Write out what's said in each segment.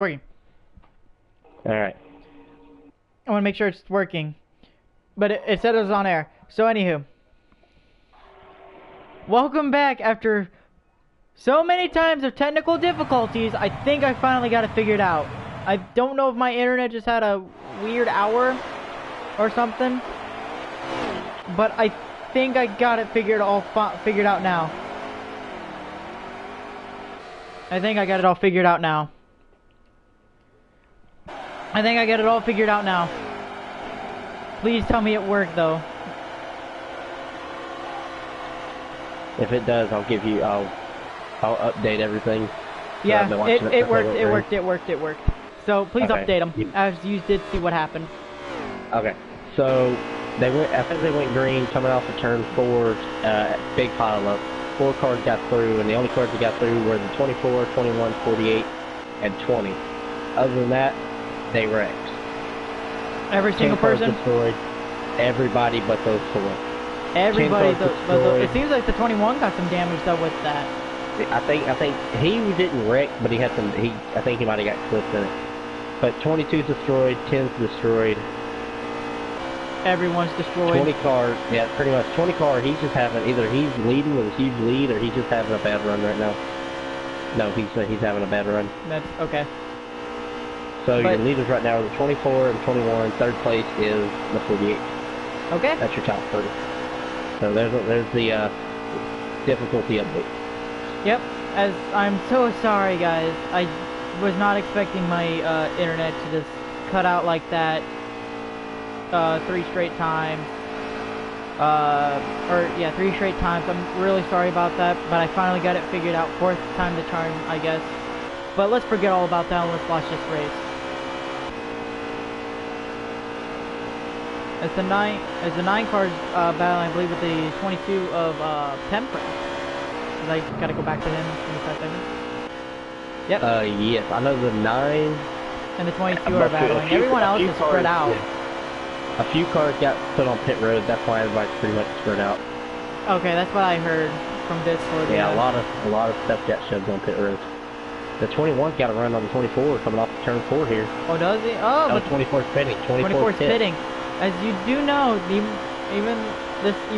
Working. Alright. I want to make sure it's working. But it said it was on air. So anywho. Welcome back after so many times of technical difficulties. I think I finally got it figured out. I don't know if my internet just had a weird hour or something. But I think I got it figured out now. I think I got it all figured out now. I think I got it all figured out now. Please tell me it worked though. If it does, I'll update everything. Yeah, it worked. So please update them as you did see what happened. Okay. So after they went green, coming off of turn 4, big pile up. 4 cars got through, and the only cars that got through were the 24, 21, 48, and 20. Other than that, they wrecked. Every single person? Destroyed. Everybody but those 4. Everybody, but it seems like the 21 got some damage though with that. I think he didn't wreck, but he had some. I think he might have got clipped in it. But 22's destroyed, 10's destroyed. Everyone's destroyed. 20 car, yeah, pretty much 20 car. He's just having either he's leading with a huge lead, or he's just having a bad run right now. No, he's having a bad run. That's okay. So your leaders right now are the 24 and 21. Third place is the 48. Okay. That's your top 30. So there's the difficulty update. Yep. As I'm so sorry, guys. I was not expecting my internet to just cut out like that 3 straight times. 3 straight times. I'm really sorry about that, but I finally got it figured out. 4th time the charm, I guess. But let's forget all about that and let's watch this race. As the 9 cars battling, I believe, with the 22 of Pemper. I gotta go back to him in a second. Yep. Yes, I know the 9 and the 22 are battling. Everyone else is spread out. Yeah. A few cars got put on pit road. That's why everybody's pretty much spread out. Okay, that's what I heard from Discord. Yeah, a lot of stuff got shoved on pit road. The 21's got to run on the 24 coming off turn 4 here. Oh, does he? Oh, no, 24's pitting. 24's pitting. As you do know, even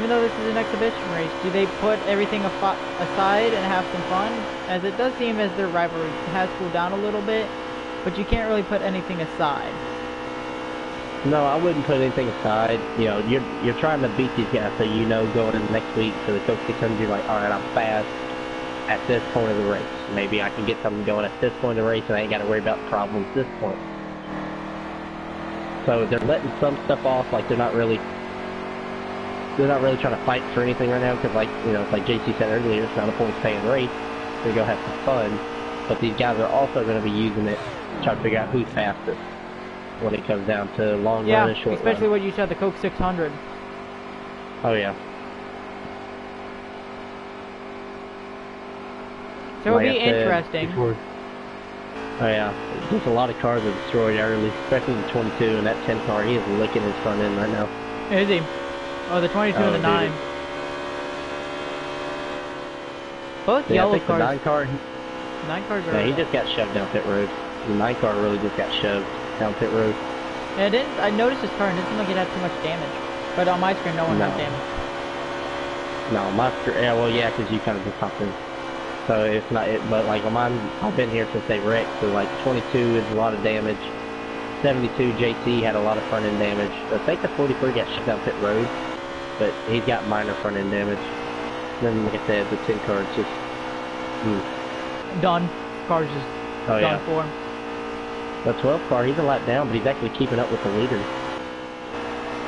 though this is an exhibition race, do they put everything aside and have some fun? As it does seem as their rivalry has cooled down a little bit, but you can't really put anything aside. No, I wouldn't put anything aside. You know, you're trying to beat these guys, so you know going into next week for the Coke 600, you're like, all right, I'm fast at this point of the race. Maybe I can get something going at this point of the race, and I ain't got to worry about problems at this point. So they're letting some stuff off, like they're not really trying to fight for anything right now, because like, you know, like JC said earlier, it's not a points paying race. They're going to have some fun, but these guys are also going to be using it to try to figure out who's fastest when it comes down to long run and short run. Especially what you said, the Coke 600. Oh yeah. So it'll be interesting. Oh yeah, there's a lot of cars that are destroyed early, especially the 22 and that 10 car. He is licking his front end right now. Is he? Oh, the 22 and the 9. Both yellow cars. The 9 car. 9 cars are. Yeah, he just got shoved down pit road. The 9 car really just got shoved down pit road. Yeah, I noticed his car and it didn't seem like it had too much damage. But on my screen, no one had damage. No, my screen. Yeah, well, yeah, because you kind of just hopped in. So it's not it, but like on mine, I've been here since they wrecked. So like 22 is a lot of damage. 72 JT had a lot of front end damage. I think the 44 got shut down pit road, but he's got minor front end damage. And then like I said, the 10 car is just done. Car's just done for him. The 12 car, he's a lot down, but he's actually keeping up with the leaders.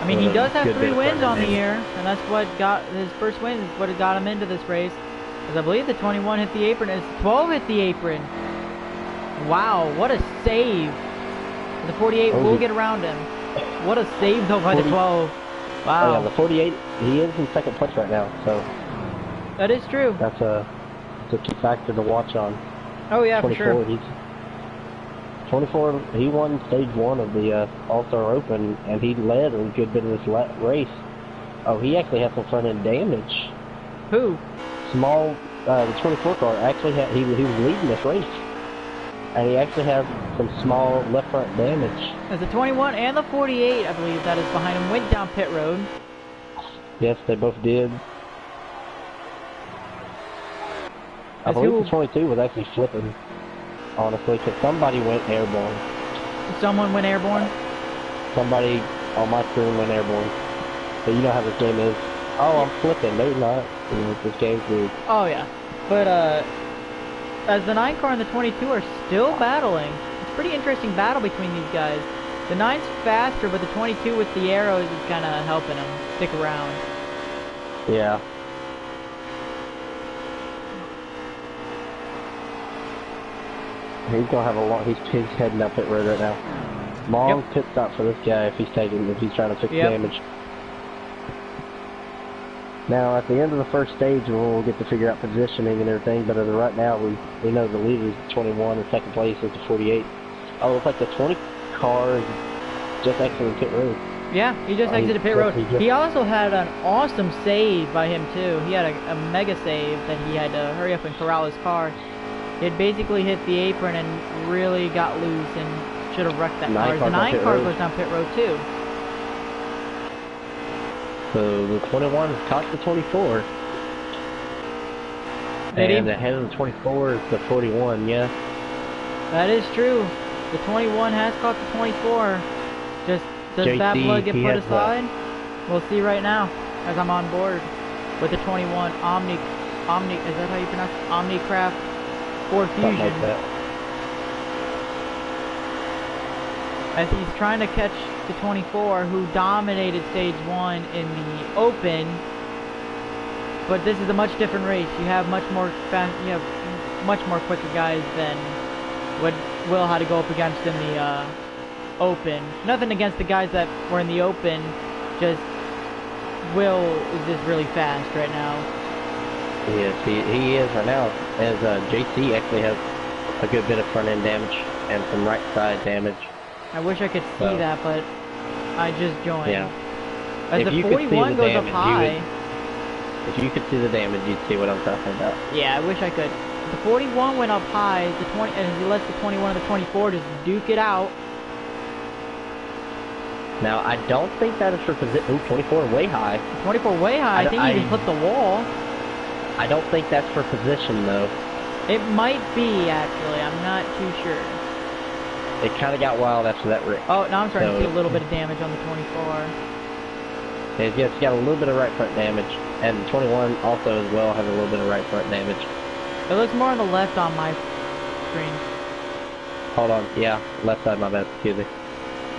I mean, he does have 3 wins on the year, and that's what got his first win. Is what got him into this race. Because I believe the 21 hit the apron, as 12 hit the apron. Wow, what a save. The 48 will get around him. What a save, though, by the 12. Wow. Oh, yeah, the 48, he is in second place right now, so. That is true. That's a key factor to watch on. Oh, yeah, for sure. 24, he won stage 1 of the All-Star Open, and he led a good bit of this race. Oh, he actually had some front-end damage. Who? The 24 car actually he was leading this race. And he actually has some small left front damage. As the 21 and the 48, I believe, that is behind him, went down pit road. Yes, they both did. I believe the 22 was actually flipping, honestly, because somebody went airborne. Someone went airborne? Somebody on my screen went airborne. But you know how this game is. Oh, I'm flipping. No, you're not. You know, this game's weird. Oh, yeah. But, as the 9 car and the 22 are still battling, it's a pretty interesting battle between these guys. The 9's faster, but the 22 with the arrows is kind of helping him stick around. Yeah. He's gonna have a long. He's heading up pit road right now. Long pit stop for this guy if he's trying to fix damage. Now at the end of the first stage, we'll get to figure out positioning and everything. But as of right now, we know the leader is the 21, and second place is the 48. Oh, it's like the 20 car is just exiting pit road. Yeah, he just exited pit road. He also had an awesome save by him too. He had a mega save that he had to hurry up and corral his car. He had basically hit the apron and really got loose and should have wrecked that car. The 9 car goes down pit road too. So the 21 has caught the 24. And ahead of the 24 is the 41, yeah. That is true. The 21 has caught the 24. Just does JC, that blood get put aside? We'll see right now as I'm on board with the 21 Omni, is that how you pronounce it? Omnicraft 4 Fusion. Like that. As he's trying to catch the 24 who dominated stage 1 in the open, but this is a much different race. You have much more quicker guys than what Will had to go up against in the open. Nothing against the guys that were in the open, just Will is just really fast right now. Yes, he is right now, as JC actually has a good bit of front end damage and some right side damage. I wish I could see that, but I just joined. Yeah. As the 41 goes up high. If you could see the damage, you'd see what I'm talking about. Yeah, I wish I could. The 41 went up high, the 20, and he lets the 21 and the 24 just duke it out. Now, I don't think that is for position. Ooh, 24 way high. 24 way high. I think he just hit the wall. I don't think that's for position, though. It might be, actually. I'm not too sure. It kind of got wild after that wreck. Oh, now I'm starting to see a little bit of damage on the 24. It's got a little bit of right front damage. And the 21 also as well has a little bit of right front damage. It looks more on the left on my screen. Hold on. Yeah, left side, my bad. Excuse me.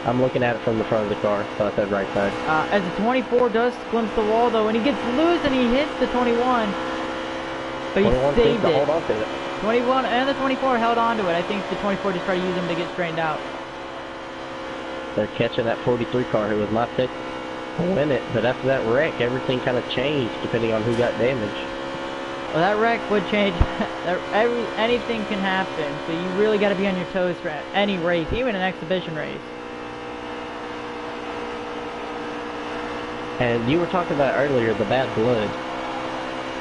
I'm looking at it from the front of the car, so I said right side. As the 24 does glimpse the wall, though, and he gets loose and he hits the 21. But he saved it. Hold on to it. 21 and the 24 held on to it. I think the 24 just tried to use him to get straightened out. They're catching that 43 car who was my pick to win it, but after that wreck, everything kind of changed depending on who got damaged. Well, that wreck would change. Anything can happen, so you really got to be on your toes for any race, even an exhibition race. And you were talking about earlier the bad blood.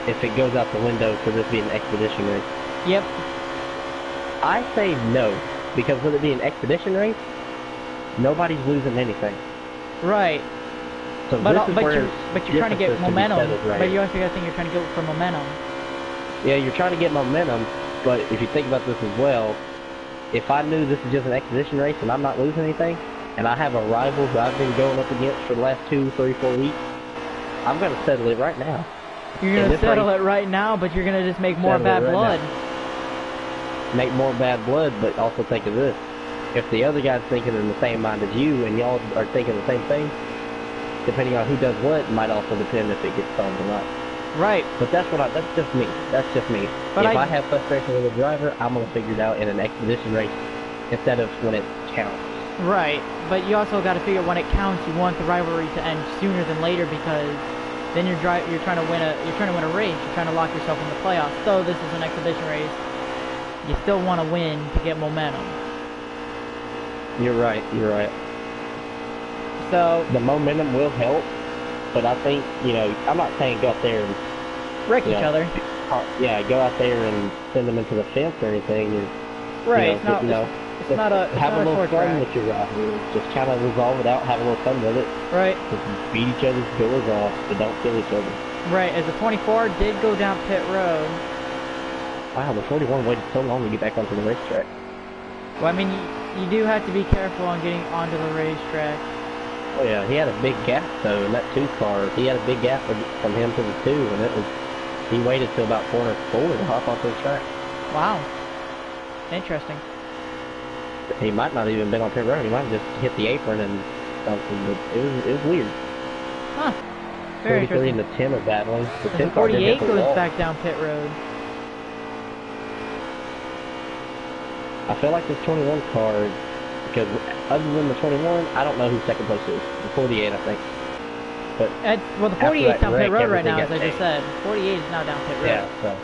If it goes out the window for this being an expedition race. Yep. I say no, because with it being an expedition race, nobody's losing anything. Right. So but you're trying to get momentum. Right. But you also got to think you're trying to go for momentum. Yeah, you're trying to get momentum, but if you think about this as well, if I knew this is just an expedition race and I'm not losing anything, and I have a rival who I've been going up against for the last 2, 3, 4 weeks, I'm going to settle it right now. You're going to settle it right now, but you're going to just make more bad blood. Make more bad blood, but also think of this. If the other guy's thinking in the same mind as you, and y'all are thinking the same thing, depending on who does what, might also depend if it gets solved or not. Right. But that's just me. That's just me. But if I have frustration with a driver, I'm going to figure it out in an expedition race instead of when it counts. Right. But you also got to figure when it counts, you want the rivalry to end sooner than later, because then you're trying to win a race. You're trying to lock yourself in the playoffs. So this is an exhibition race. You still want to win to get momentum. You're right. You're right. So the momentum will help, but I think, you know, I'm not saying go out there and wreck each other. Yeah, go out there and send them into the fence or anything. Right. It's not a have a little short fun track. with your rival. Just kind of resolve it out, have a little fun with it. Right. Just beat each other's doors off, but don't kill each other. Right. As the 24 did go down pit road. Wow, the 41 waited so long to get back onto the racetrack. Well, I mean, you do have to be careful on getting onto the racetrack. Oh yeah, he had a big gap though in that 2 car. He had a big gap from him to the 2, and it was. He waited till about corner 4 to hop onto the track. Wow. Interesting. He might not even been on pit road. He might have just hit the apron and something, but it was weird. Huh. Very 43 interesting. and the 10 are battling. The 10 The car did 48 hit the goes wall. back down pit road. I feel like this 21 car, because other than the 21, I don't know who second place is. The 48, I think. But Well, the 48 is down pit wreck, road right now, as everything I got just said. 48 is now down pit road. yeah, so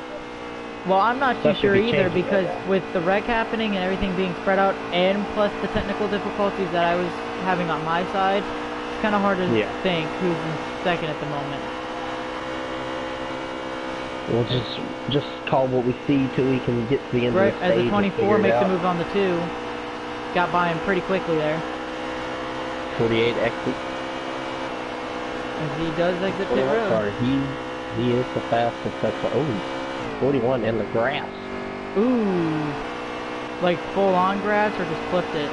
Well, I'm not too Stuff could sure be either, changing because right now. with the wreck happening and everything being spread out, and plus the technical difficulties that I was having on my side, it's kind of hard to think who's in second at the moment. we'll just call what we see till we can get to the end Right, of the as stage. the 24 and figure it makes a out. move on the 2. Got by him pretty quickly there. 48 exit. As he does exit pit 41 road. car, he is the fastest. Oh, 41 in the grass. Ooh. Like full on grass or just flipped it?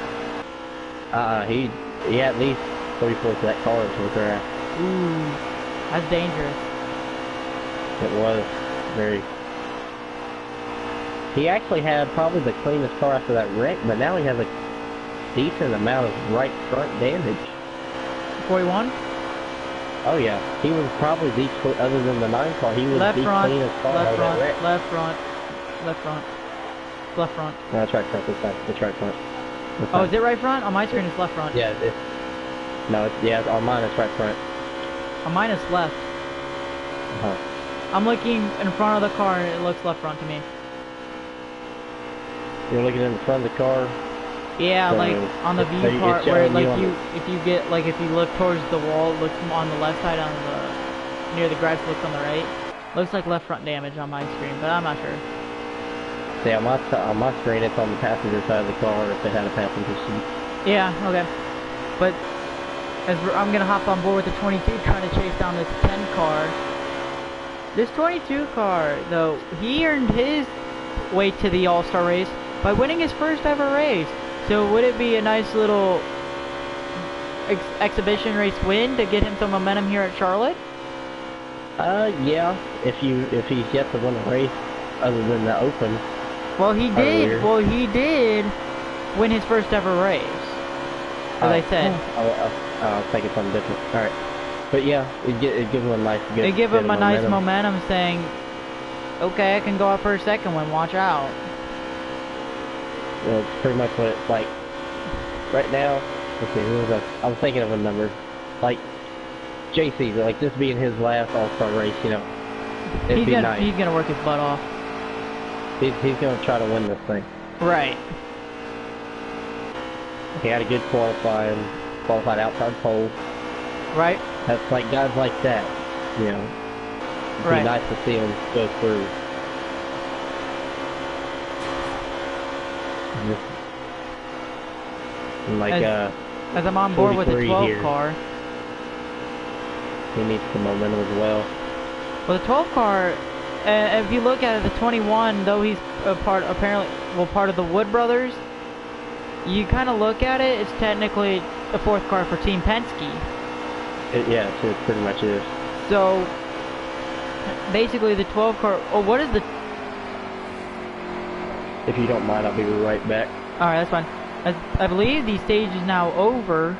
He at least 3/4 of that car into the grass. Ooh. That's dangerous. It was very. He actually had probably the cleanest car after that wreck, but now he has a decent amount of right front damage. 41? Oh yeah, he was probably the other than the 9 car, he was Left the front, cleanest car out left of that front, wreck. left front, left front, left front. No, that's right front this time. It's right front. This Oh, time. is it right front? On my screen it's left front. Yeah, yeah, on mine it's right front. On mine it's left. Uh-huh. I'm looking in front of the car and it looks left front to me. You're looking in the front of the car. Yeah, So, like on the so view part where like if you look towards the wall, look on the left side near the grass, looks on the right. Looks like left front damage on my screen, but I'm not sure. See, on my screen it's on the passenger side of the car if it had a passenger seat. Yeah, okay. But I'm gonna hop on board with the 22 trying to chase down this 10 car. This 22 car, though, he earned his way to the All-Star race by winning his first ever race. So would it be a nice little exhibition race win to get him some momentum here at Charlotte? Yeah, if he's yet to win a race other than the Open. Well, he did. Earlier. Well, he did win his first ever race, as I said. I was thinking something different. All right, but yeah, it gives him a nice. They give him a nice momentum, saying, "Okay, I can go up for a second one. Watch out." It's pretty much what it's like right now. Let's see, I was thinking of a number, like JC, like this being his last All-Star race, you know, it'd be nice. He's gonna work his butt off. He's gonna try to win this thing. Right. He had a good qualified outside pole. Right. That's like guys like that, you know. It'd be nice to see him go through. Like as I'm on board with the 12 here. car. He needs some momentum as well. Well, the 12 car, if you look at it, the 21, though he's part of the Wood brothers, you kind of look at it, it's technically the 4th car for Team Penske. Yeah, it pretty much is. So, basically the 12 car, what is the... If you don't mind, I'll be right back. Alright, that's fine. I believe the stage is now over.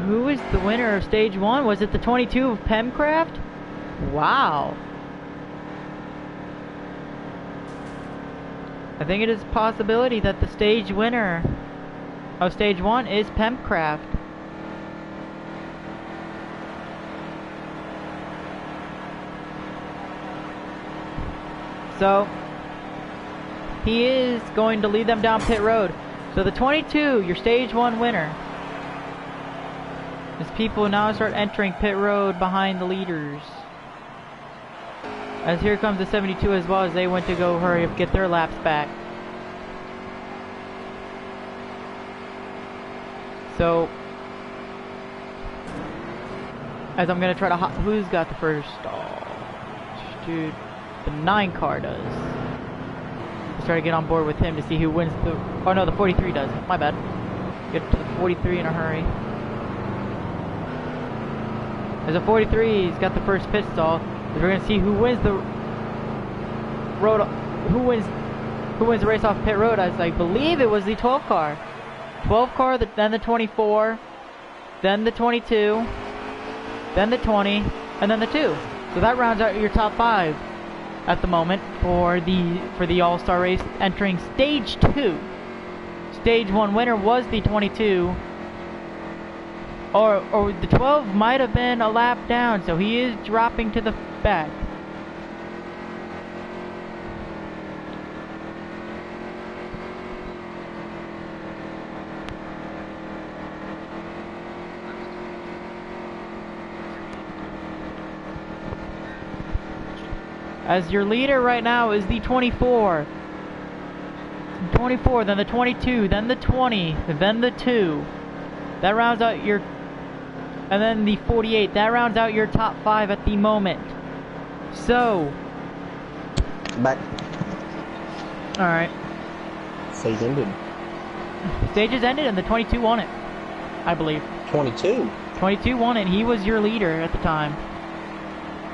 Who is the winner of stage 1? Was it the 22 of Pemcraft? Wow. I think it is a possibility that the stage winner of stage 1 is Pemcraft. So he is going to lead them down pit road. So the 22, your stage 1 winner. As people now start entering pit road behind the leaders. As here comes the 72 as well, as they went to go hurry up, get their laps back. So, as I'm gonna try to who's got the first stall? Dude, the 9 car does. Let's try to get on board with him to see who wins the. Oh no, the 43 does. My bad. Get to the 43 in a hurry. As a 43, he's got the first pit stall. We're gonna see who wins the road. Who wins the race off pit road? As I believe it was the 12 car. 12 car, then the 24, then the 22, then the 20, and then the 2. So that rounds out your top 5 at the moment for the All-Star race entering stage 2. Stage 1 winner was the 22. Or the 12 might have been a lap down, so he is dropping to the back. As your leader right now is the 24. 24, then the 22, then the 20, then the 2. That rounds out your... And then the 48. That rounds out your top 5 at the moment. So... Back. Alright. Stage ended. Stage is ended and the 22 won it. I believe. 22? 22 won it. He was your leader at the time.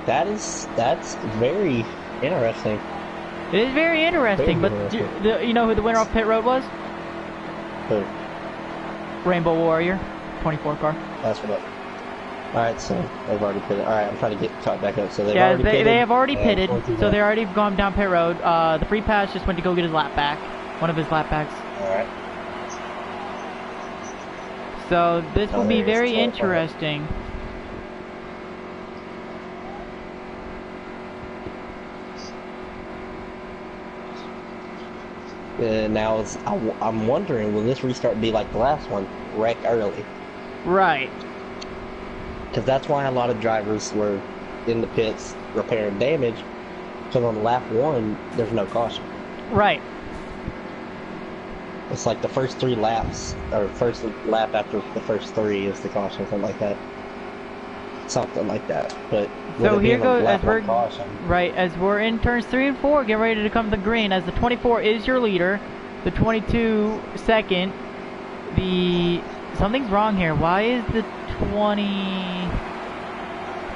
That's very interesting. It is very interesting, but you know who the winner of pit road was? Who? Rainbow Warrior, 24 car. That's what. Alright, so they've already pitted. Alright, I'm trying to get caught back up. So they've yeah, already pitted. They have already pitted, so they're already gone down pit road. The free pass just went to go get his lap back, one of his lap backs. Alright. So this will be very interesting. Now, I'm wondering, will this restart be like the last one? Wreck early? Right. Because that's why a lot of drivers were in the pits repairing damage. Because on lap 1, there's no caution. Right. It's like the first 3 laps, or first lap after the first 3 is the caution, something like that. Something like that. But so here goes as we're caution, right as we're in turns 3 and 4, getting ready to come to the green. As the 24 is your leader, the 22 second. Something's wrong here. Why is the 20?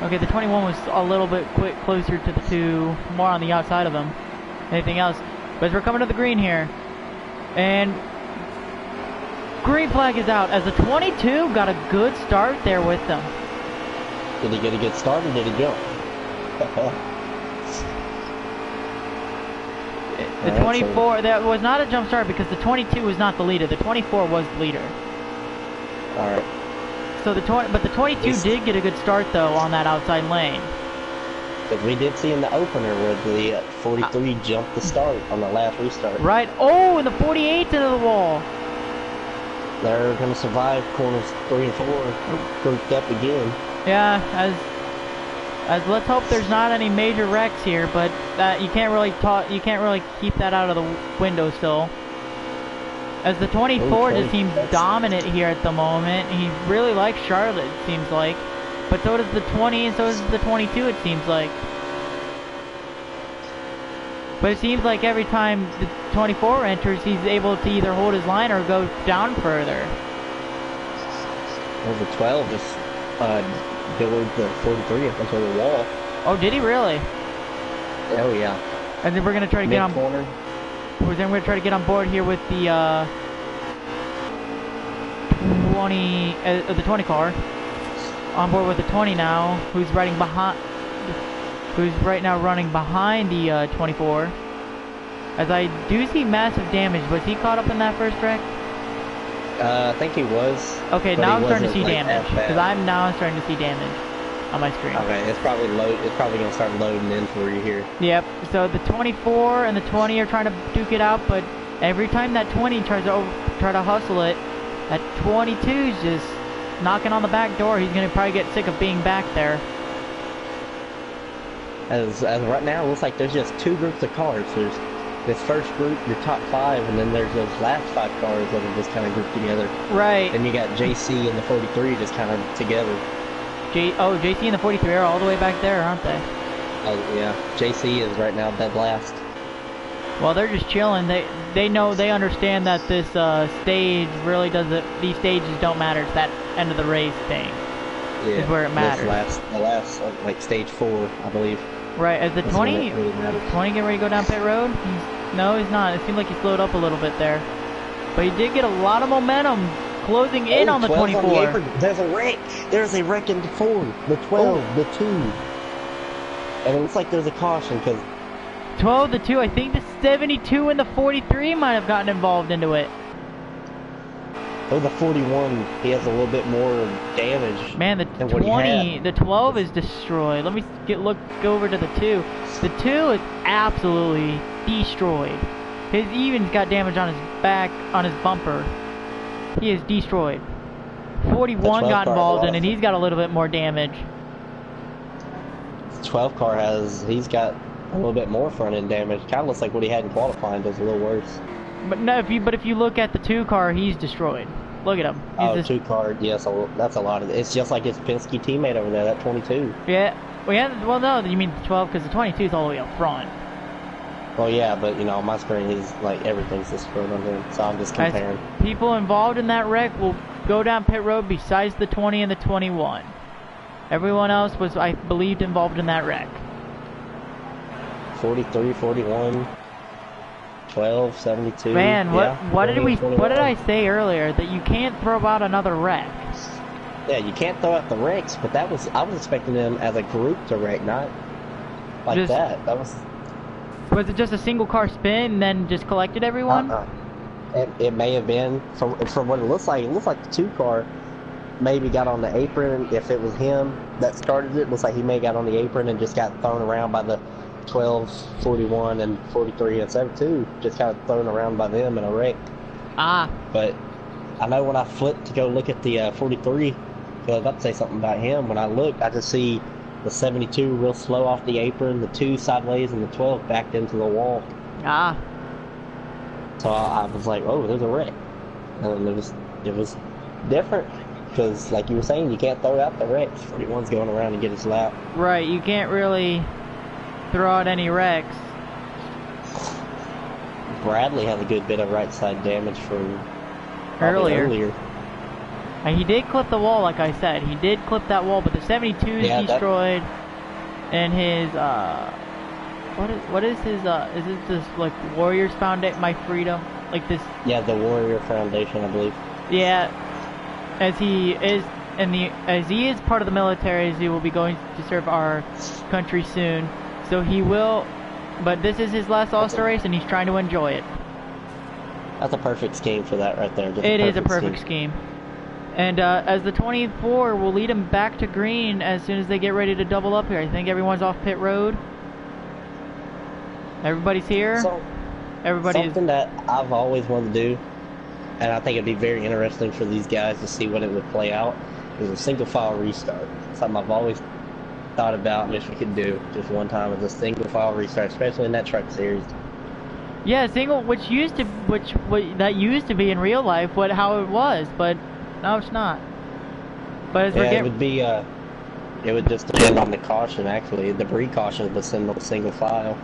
Okay, the 21 was a little bit closer to the 2, more on the outside of them. Anything else? But as we're coming to the green here, and green flag is out as the 22 got a good start there with them. Did he get a good start or did he jump? The 24, that was not a jump start because the 22 was not the leader. The 24 was the leader. Alright. So the 22 did get a good start though on that outside lane. Because we did see in the opener where the 43 jumped the start on the last restart. Right. Oh, and the 48's into the wall. They're going to survive corners 3 and 4. Grouped up again. Yeah, as let's hope there's not any major wrecks here, but you can't really keep that out of the window still. As the 24 just seems dominant here at the moment. He really likes Charlotte, it seems like. But so does the 20 and so does the 22, it seems like. But it seems like every time the 24 enters, he's able to either hold his line or go down further. Well, the 12 just delivered the 43 up into the wall. Oh, did he really? Oh, yeah. And then we're going to try to get on... Corner. We're then going to try to get on board here with the 20 car. On board with the 20 now, who's right now running behind the 24. As I do see massive damage. Was he caught up in that first wreck? I think he was. Okay, now I'm starting to see damage. Because I'm now starting to see damage. on my screen. Okay, it's probably gonna start loading in for you here. Yep. So the 24 and the 20 are trying to duke it out, but every time that 20 tries to try to hustle it, that 22's just knocking on the back door. He's gonna probably get sick of being back there. As right now, it looks like there's just two groups of cars. There's this first group, your top 5, and then there's those last 5 cars that are just kind of grouped together. Right. And you got JC and the 43 just kind of together. JC and the 43 are all the way back there, aren't they? Oh yeah, JC is right now dead last. Well, they're just chilling. They know, they understand that this stage really doesn't. These stages don't matter. It's that end of the race thing. Yeah, is where it matters. The last like stage 4, I believe. Right, as the 20 getting ready to go down pit road? No, he's not. It seemed like he slowed up a little bit there. But he did get a lot of momentum closing in on the 24. On the there's a wreck. There's a wreck in the 4, the 12, the 2. And it looks like there's a caution because 12, the 2. I think the 72 and the 43 might have gotten involved into it. Oh, the 41, he has a little bit more damage. Man, the 20, the 12 is destroyed. Let me go over to the 2. The 2 is absolutely destroyed. He even's got damage on his back, on his bumper. He is destroyed. 41 got involved in it. He's got a little bit more damage. The 12 car he's got a little bit more front end damage. Kind of looks like what he had in qualifying, does a little worse. But no, if you look at the 2 car, he's destroyed. Look at him. He's 2 car, yes, that's a lot of it. It's just like his Penske teammate over there, that 22. Yeah, well no, you mean the 12 because the 22 is all the way up front. Well, yeah, but you know, on my screen, he's like everything's destroyed on him, so I'm just comparing. People involved in that wreck will go down pit road besides the 20 and the 21. Everyone else was, I believed, involved in that wreck. 43, 41. 12, 72. Man, what did I say earlier? That you can't throw out another wreck. Yeah, you can't throw out the wrecks, but I was expecting them as a group to wreck, not like that. That was it just a single car spin and then just collected everyone? It may have been from what it looks like. It looks like the 2 car maybe got on the apron. If it was him that started it, looks like he may have got on the apron and just got thrown around by the 12, 41, and 43, and 72, just kind of thrown around by them in a wreck. But I know when I flipped to go look at the 43, because I was about to say something about him, when I looked, I just see the 72 real slow off the apron, the 2 sideways, and the 12 backed into the wall. So I was like, oh, there's a wreck. And it was different, because like you were saying, you can't throw out the wrecks. 41's going around and get his lap. Right, you can't really throw out any wrecks. Bradley had a good bit of right side damage from earlier. And he did clip the wall, like I said. He did clip that wall, but the 72 is destroyed. And his what is his is it this like Warriors Foundation, My Freedom, like this? Yeah, the Warrior Foundation, I believe. Yeah, as he is part of the military, as he will be going to serve our country soon. So he will, but this is his last All-Star race, and he's trying to enjoy it. That's a perfect scheme for that right there. It is a perfect scheme. And as the 24 will lead him back to green as soon as they get ready to double up here. I think everyone's off pit road. Everybody's here. Something that I've always wanted to do, and I think it'd be very interesting for these guys to see what it would play out, is a single file restart. Something I've always thought about and wish we could do just one time is a single file restart, especially in that truck series. Yeah, that used to be in real life how it was, but no, it's not. But as it would be it would just depend on the caution actually. The precautions would send them single file.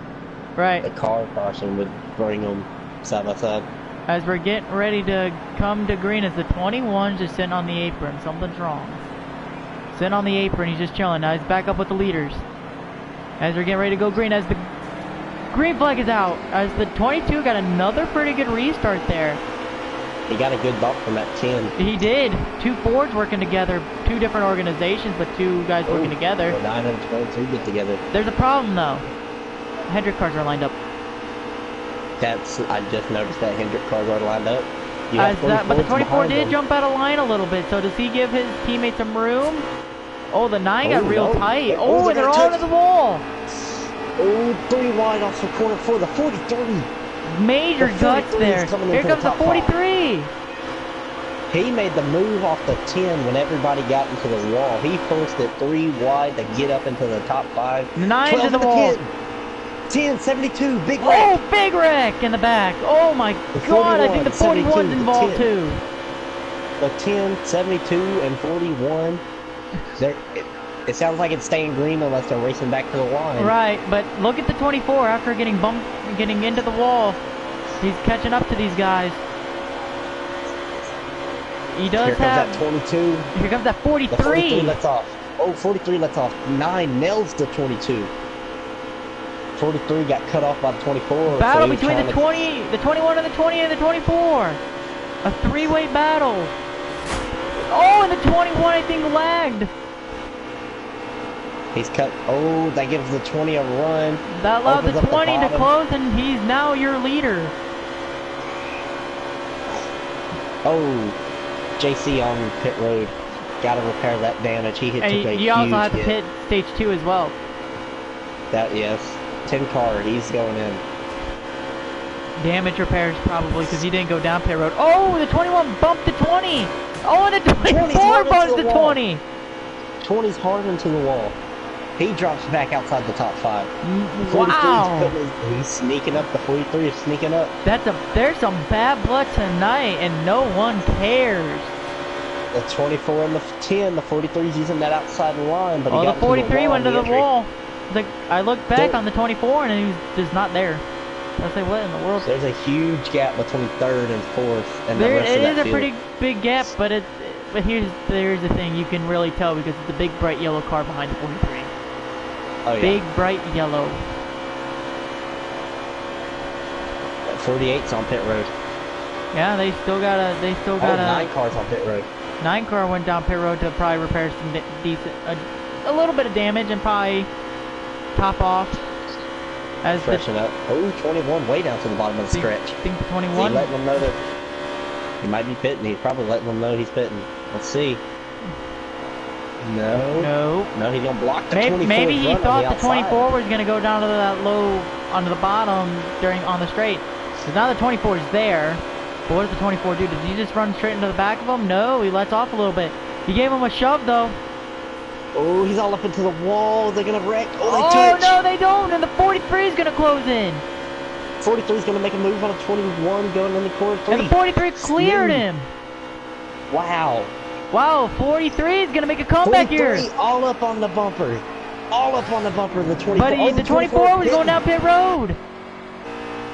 Right. The car caution would bring them side by side. As we're getting ready to come to green, as the 21's just sitting on the apron, something's wrong. Sitting on the apron, he's just chilling. Now he's back up with the leaders. As we're getting ready to go green, as the green flag is out, as the 22 got another pretty good restart there. He got a good bump from that 10. He did. 2 Fords working together, 2 different organizations, but 2 guys working together. 9 and 22 get together. There's a problem though. Hendrick cars are lined up. I just noticed that Hendrick cars are lined up. But the 24 did jump out of line a little bit, so does he give his teammate some room? Oh, the 9 got real no. tight. Oh, Oh, and they're all to the wall. Oh, 3 wide off the corner for the 43. Major The guts 43 there. is coming Here into comes the the top 43. He made the move off the 10 when everybody got into the wall. He forced it 3 wide to get up into the top 5. The 9's 12 in the in the wall. 10. 10, 72, big wreck. Oh, big wreck in the back. Oh my God, I think the 41's involved too. The 10, 72, and 41. It sounds like it's staying green unless they're racing back to the line. Right, but look at the 24 after getting bumped, getting into the wall. He's catching up to these guys. He does Here comes have that 22. Here comes that 43. The 43 lets off. Oh, 43 lets off. 9 nails the 22. 43 got cut off by the 24. Battle so between the 20, the 21 and the 20 and the 24. A 3-way battle. Oh, and the 21 I think lagged. He's cut. Oh, that gives the 20 a run. That allowed the 20 to close, and he's now your leader. Oh. JC on pit road. Gotta repair that damage. He took a huge hit. You also have to pit stage 2 as well. That, yes. 10 car, he's going in. Damage repairs probably because he didn't go down pit road. Oh, the 21 bumped the 20. Oh, and the 24 bumped the 20. 20's hard into the wall. He drops back outside the top 5. Wow. He's sneaking up. The 43 is sneaking up. There's some bad blood tonight, and no one cares. The 24 and the 10, the 43's using that outside line, but he got the 43 went to the wall. I looked back There, on the 24 and he was just not there. I say, what in the world? There's a huge gap between 3rd and 4th, and There, the rest of that it is a field. pretty big gap, but there's the thing you can really tell because it's a big bright yellow car behind the 43. Oh, yeah. Big bright yellow. That 48's on pit road. Yeah, they still got 9 cars on pit road. 9 car went down pit road to probably repair some decent, a little bit of damage and probably top off. As Freshen up. Oh, 21 way down to the bottom of the stretch. I think 21. Is he letting them know that he might be pitting? He's probably letting them know he's pitting. Let's see. No, he's gonna block the 24. Maybe he thought the 24 was gonna go down to that low, onto the bottom on the straight. Because now the 24 is there. But what does the 24 do? Did he just run straight into the back of him? No, he lets off a little bit. He gave him a shove though. Oh, he's all up into the wall. They're gonna wreck. Oh, no, they don't. And the 43 is gonna close in. 43 is gonna make a move on a 21 going in the corner 3. And the 43 cleared him. Wow. Wow, 43 is gonna make a comeback here. All up on the bumper. All up on the bumper. The 24. But the 24 was going down pit road.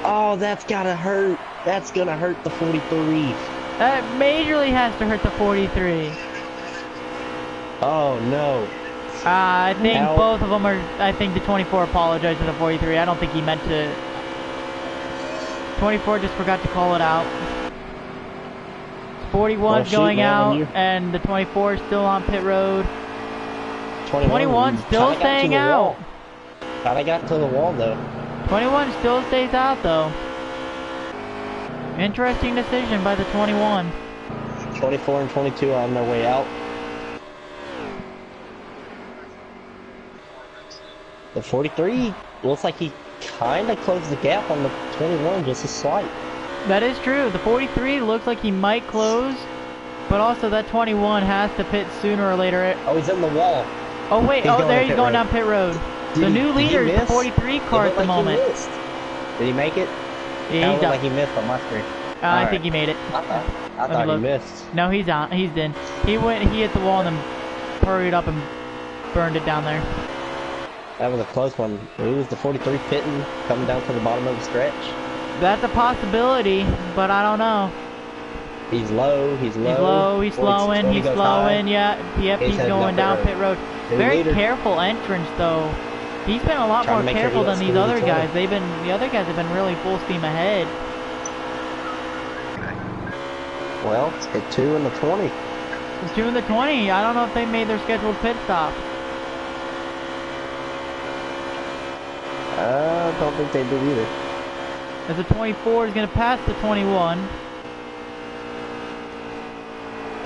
Oh, that's gotta hurt. That's gonna hurt the 43. That majorly has to hurt the 43. Oh no. I think both of them are. I think the 24 apologized to the 43. I don't think he meant to. 24 just forgot to call it out. 41's going out, and the 24 is still on pit road. 21 still staying out. Kinda got to the wall though. 21 still stays out though. Interesting decision by the 21. 24 and 22 are on their way out. The 43 looks like he kind of closed the gap on the 21, just a slight. That is true. The 43 looks like he might close, but also that 21 has to pit sooner or later. Oh, he's in the wall. Oh wait, there he's going down pit road. The new leader is the 43 car at the moment. Did he make it? Yeah, he like he missed on my screen. I think he made it. I thought he missed. No, he's out. He's in. He hit the wall and then hurried up and burned it down there. That was a close one. It was the 43 pitting, coming down to the bottom of the stretch. That's a possibility, but I don't know. He's low. He's slowing. Yeah, yep, he's going down pit road. Very careful entrance though. He's been a lot more careful than these other guys. The other guys have been really full steam ahead. Well, hit 2 in the 20. It's 2 in the 20. I don't know if they made their scheduled pit stop. I don't think they did either. As the 24 is going to pass the 21.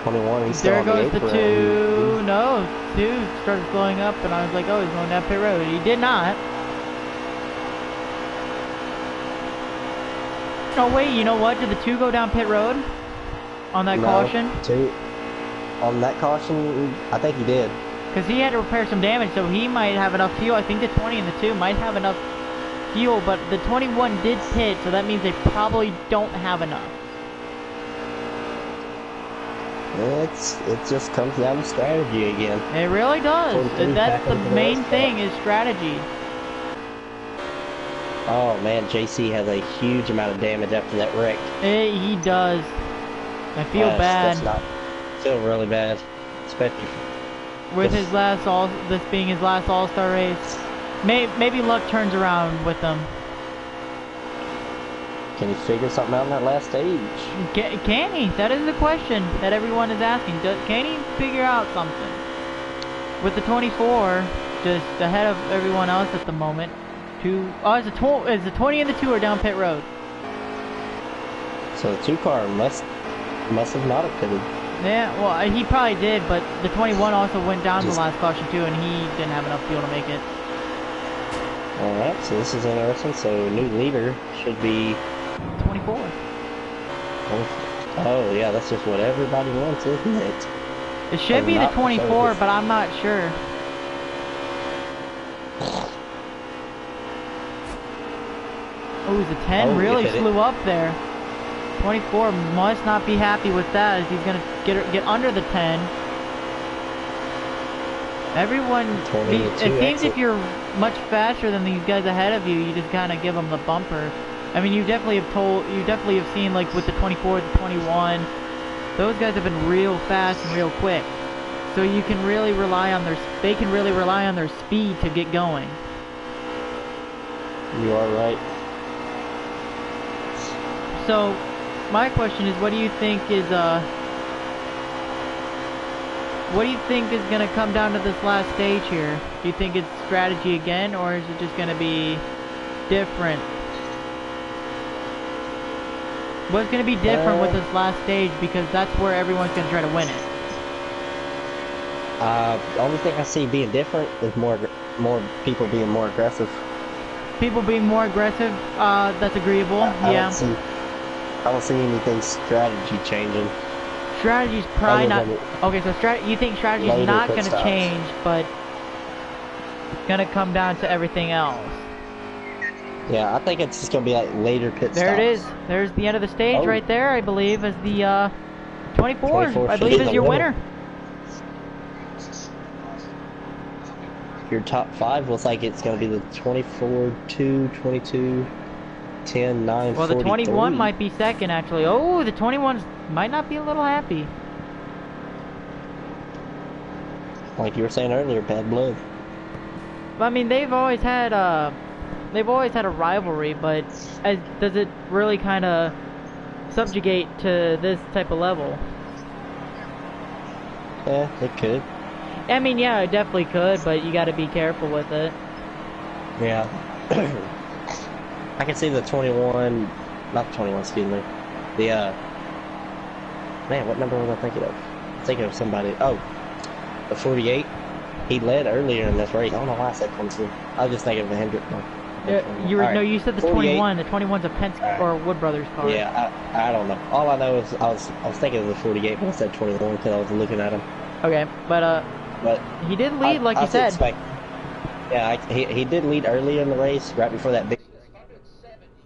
21, he's still There on the goes the apron. 2. No, 2 started blowing up, and I was like, oh, he's going down pit road. He did not. Oh, wait, you know what? Did the 2 go down pit road on that caution? 2. On that caution, I think he did. Because he had to repair some damage, so he might have enough fuel. I think the 20 and the 2 might have enough fuel, but the 21 did pit, so that means they probably don't have enough. It just comes down to strategy again. It really does. That's the main thing is strategy. Oh man, JC has a huge amount of damage after that wreck. He does. I feel bad. I feel really bad, especially with his last this being his last All-Star race. Maybe luck turns around with him. Can he figure something out in that last stage? Can he? That is the question that everyone is asking. Can he figure out something? With the 24 just ahead of everyone else at the moment. Is the 20 and the 2 are down pit road. So the 2 car must have not have pitted. Yeah, well, he probably did, but the 21 also went down the last caution too, and he didn't have enough fuel to make it. Alright, so this is interesting. So new leader should be 24. Oh yeah, that's just what everybody wants, isn't it? It should be the 24, but I'm not sure. Oh, the 10 really flew up there. 24 must not be happy with that, as he's gonna get under the 10. Everyone, it seems if you're much faster than these guys ahead of you, you just kind of give them the bumper. I mean, you definitely have seen, like with the 24, the 21, those guys have been real fast and real quick. So you can really rely on they can really rely on their speed to get going. You are right. So, my question is, what do you think is gonna come down to this last stage here? Do you think it's strategy again, or is it just gonna be different? What's gonna be different with this last stage, because that's where everyone's gonna try to win it? The only thing I see being different is more people being more aggressive. People being more aggressive, that's agreeable, yeah. I don't see anything strategy changing. Strategy's probably not... Okay, so you think strategy's not going to change, but it's going to come down to everything else. Yeah, I think it's just going to be like later pit stops. There it is. There's the end of the stage right there, I believe, as the 24 I believe, is your winner. Your top 5 looks like it's going to be the 24, 2, 22... 10, 9, well, the 21 might be second, actually. Oh, the 21 might not be a little happy. Like you were saying earlier, bad blood. I mean, they've always had a rivalry, but does it really kind of subjugate to this type of level? Yeah, it could. I mean, yeah, it definitely could, but you got to be careful with it. Yeah. I can see the 21, not the 21, excuse me. The, man, what number was I thinking of? I'm thinking of somebody. Oh, the 48. He led earlier in this race. I don't know why I said 22. I was just thinking of the Hendrick one. Yeah, no, you said the 21. The 21's a Penske or Wood Brothers car. Yeah, I don't know. All I know is I was thinking of the 48, but I said 21 because I was looking at him. Okay, but he did lead, like you said. Yeah, he did lead earlier in the race, right before that big.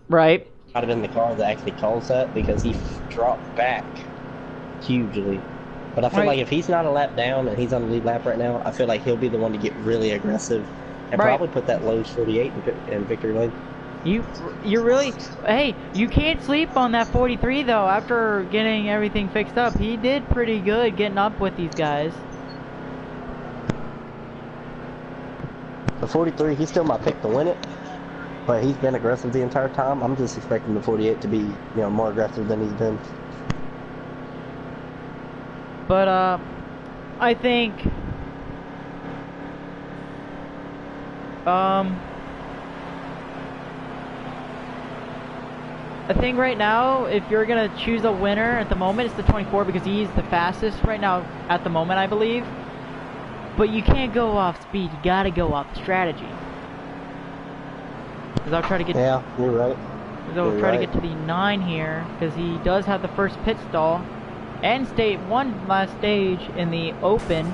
Right. Might have been the car that actually caused that, because he dropped back hugely. But I feel like if he's not a lap down and he's on the lead lap right now, I feel like he'll be the one to get really aggressive and probably put that low 48 in victory lane. You're really... Hey, you can't sleep on that 43, though. After getting everything fixed up, he did pretty good getting up with these guys. The 43, he's still my pick to win it. But he's been aggressive the entire time. I'm just expecting the 48 to be, more aggressive than he's been. But, I think... I think right now, if you're going to choose a winner at the moment, it's the 24 because he's the fastest right now at the moment, I believe. But you can't go off speed. You got to go off strategy. Because I'll try to get... Yeah, you're right. I'll try to get to the 9 here because he does have the first pit stall. And one last stage in the open.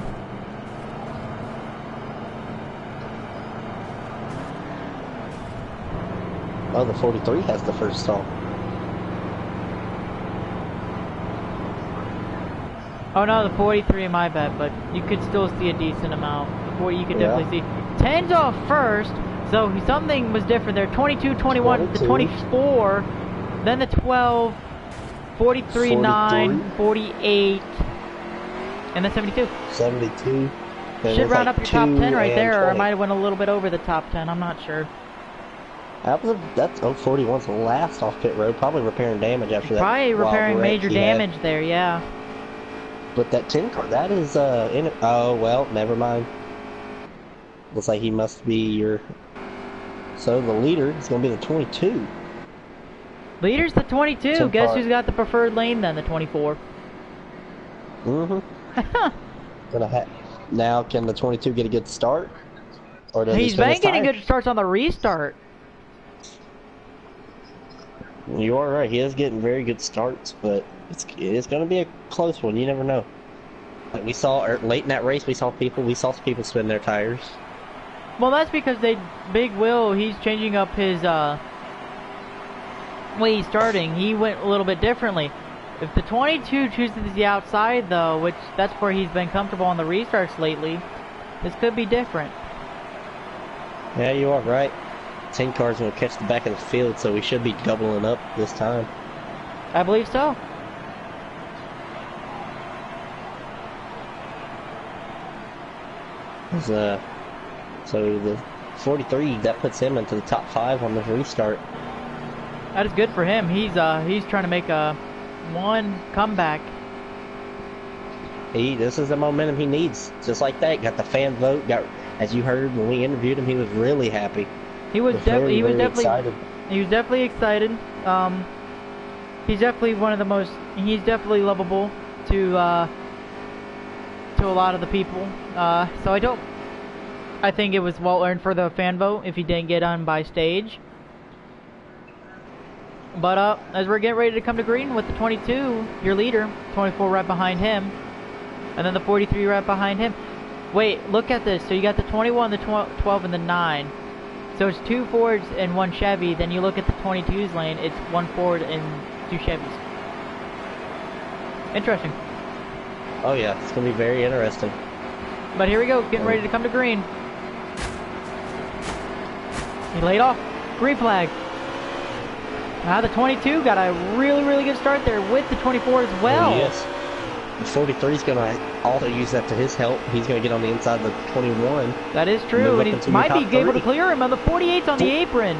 Oh, the 43 has the first stall. Oh no, the 43, my bad, but you could still see a decent amount. The 40 you could definitely see. 10's off first, so something was different there. 22, 21, 22. The 24, then the 12, 43, 9, 48, and then 72. 72. Should round up your top 10 right there, or I might have went a little bit over the top 10, I'm not sure. That's 041's last off pit road, probably repairing damage after that. Probably repairing major damage there, yeah. But that 10 car, that is, oh, well, never mind. Looks like he must be your... So the leader is going to be the 22. Leader's the 22. Guess who's got the preferred lane then, the 24? Now, can the 22 get a good start? Or does He's been getting good starts on the restart. You are right. He is getting very good starts, but it's going to be a close one. You never know. Like we saw late in that race, we saw some people spin their tires. Well, that's because Big Will, he's changing up his way he's starting. He went a little bit differently. If the 22 chooses the outside, though, which that's where he's been comfortable on the restarts lately, this could be different. Yeah, you are right. 10 cars will catch the back of the field, so we should be doubling up this time. I believe so. So the 43, that puts him into the top 5 on the restart. That is good for him. He's trying to make a one comeback. This is the momentum he needs. Just like that, got the fan vote. As you heard when we interviewed him, he was really happy. He was definitely excited. He was definitely excited. He's definitely one of the most. He's definitely lovable to a lot of the people. So I think it was well earned for the fan vote if he didn't get on by stage. But as we're getting ready to come to green with the 22, your leader, 24 right behind him, and then the 43 right behind him. Wait, look at this. So you got the 21, the 12, and the 9. So it's 2 Fords and 1 Chevy. Then you look at the 22's lane, it's 1 Ford and 2 Chevys. Interesting. Oh yeah, it's going to be very interesting. But here we go, getting ready to come to green. He laid off. Green flag. Now the 22 got a really, really good start there with the 24 as well. Oh, yes. The 43 is going to also use that to his help. He's going to get on the inside of the 21. That is true, and he might be able to clear him on the 48's on the apron.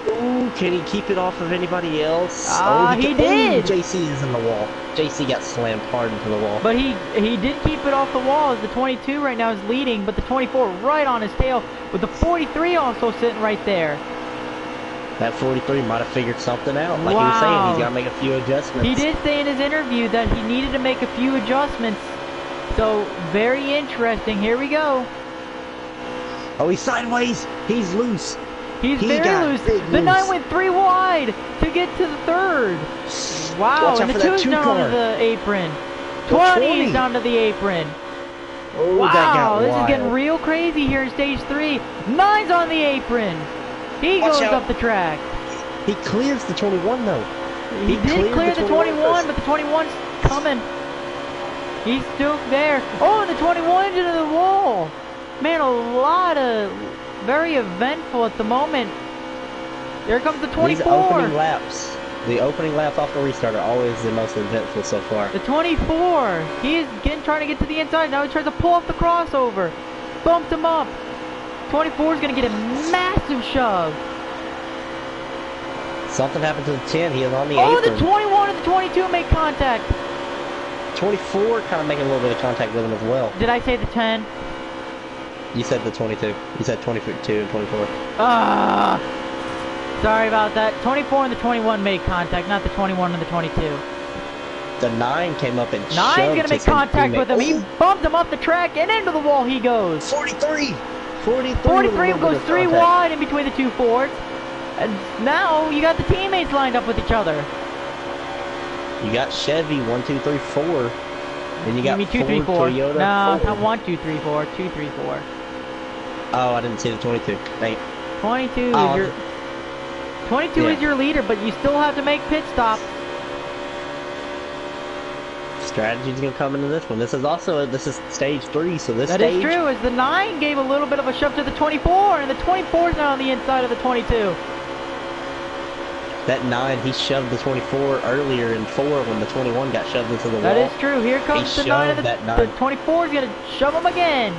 Ooh, can he keep it off of anybody else? He did. JC is in the wall. JC got slammed hard into the wall. But he did keep it off the wall as the 22 right now is leading, but the 24 right on his tail with the 43 also sitting right there. That 43 might have figured something out. Like he was saying, he's got to make a few adjustments. He did say in his interview that he needed to make a few adjustments. So, very interesting. Here we go. Oh, he's sideways. He's loose. He's very loose. The 9 went 3 wide to get to the 3rd. Wow, and the 2's down to the apron. 20's down to the apron. Oh, wow, this is getting real crazy here in stage 3. 9's on the apron. He goes up the track. He clears the 21 though. He did clear the 21, but the 21's coming. He's still there. Oh, and the 21's into the wall. Man, a lot of very eventful at the moment. There comes the 24. The opening laps off the restart are always the most eventful so far. The 24. He's trying to get to the inside. Now he tries to pull off the crossover. Bumped him up. 24 is going to get a massive shove. Something happened to the 10. He is on the apron. Oh, the 21 and the 22 make contact. 24 kind of making a little bit of contact with him as well. Did I say the 10? You said the 22. You said 22 and 24. Sorry about that. 24 and the 21 made contact, not the 21 and the 22. The 9 came up and 9's shoved gonna make contact with him. He bumped him off the track and into the wall he goes. 43! 43 goes 3 wide in between the two Fords. And now you got the teammates lined up with each other. You got Chevy 1, 2, 3, 4. Then you got 2, 3, 4. Toyota. No, Ford. not 1, 2, 3, 4. 2, 3, 4. Oh, I didn't see the 22. Thank 22 is your 22 is your leader, but you still have to make pit stops. Strategy's gonna come into this one. This is stage 3, so this That stage... is true, as the 9 gave a little bit of a shove to the 24, and the 24 is now on the inside of the 22. That 9, he shoved the 24 earlier in 4 when the 21 got shoved into the wall. That is true. Here comes the 9, and the 24 is going to shove him again.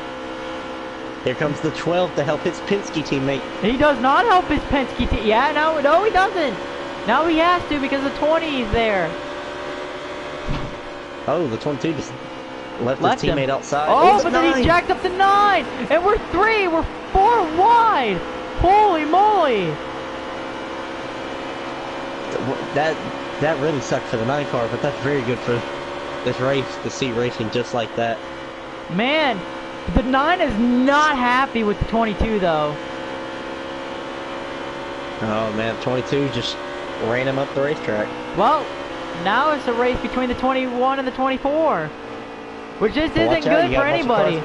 Here comes the 12 to help his Penske teammate. He does not help his Penske team. Yeah, no, he doesn't. Now he has to because the 20 is there. Oh, the 22 just left his teammate outside. Oh, but then he jacked up the 9, and we're 4 wide. Holy moly. That really sucked for the 9 car, but that's very good for this race to see racing just like that. Man, the 9 is not happy with the 22 though. Oh man, 22 just ran him up the racetrack. Well, now it's a race between the 21 and the 24, which just isn't good for anybody.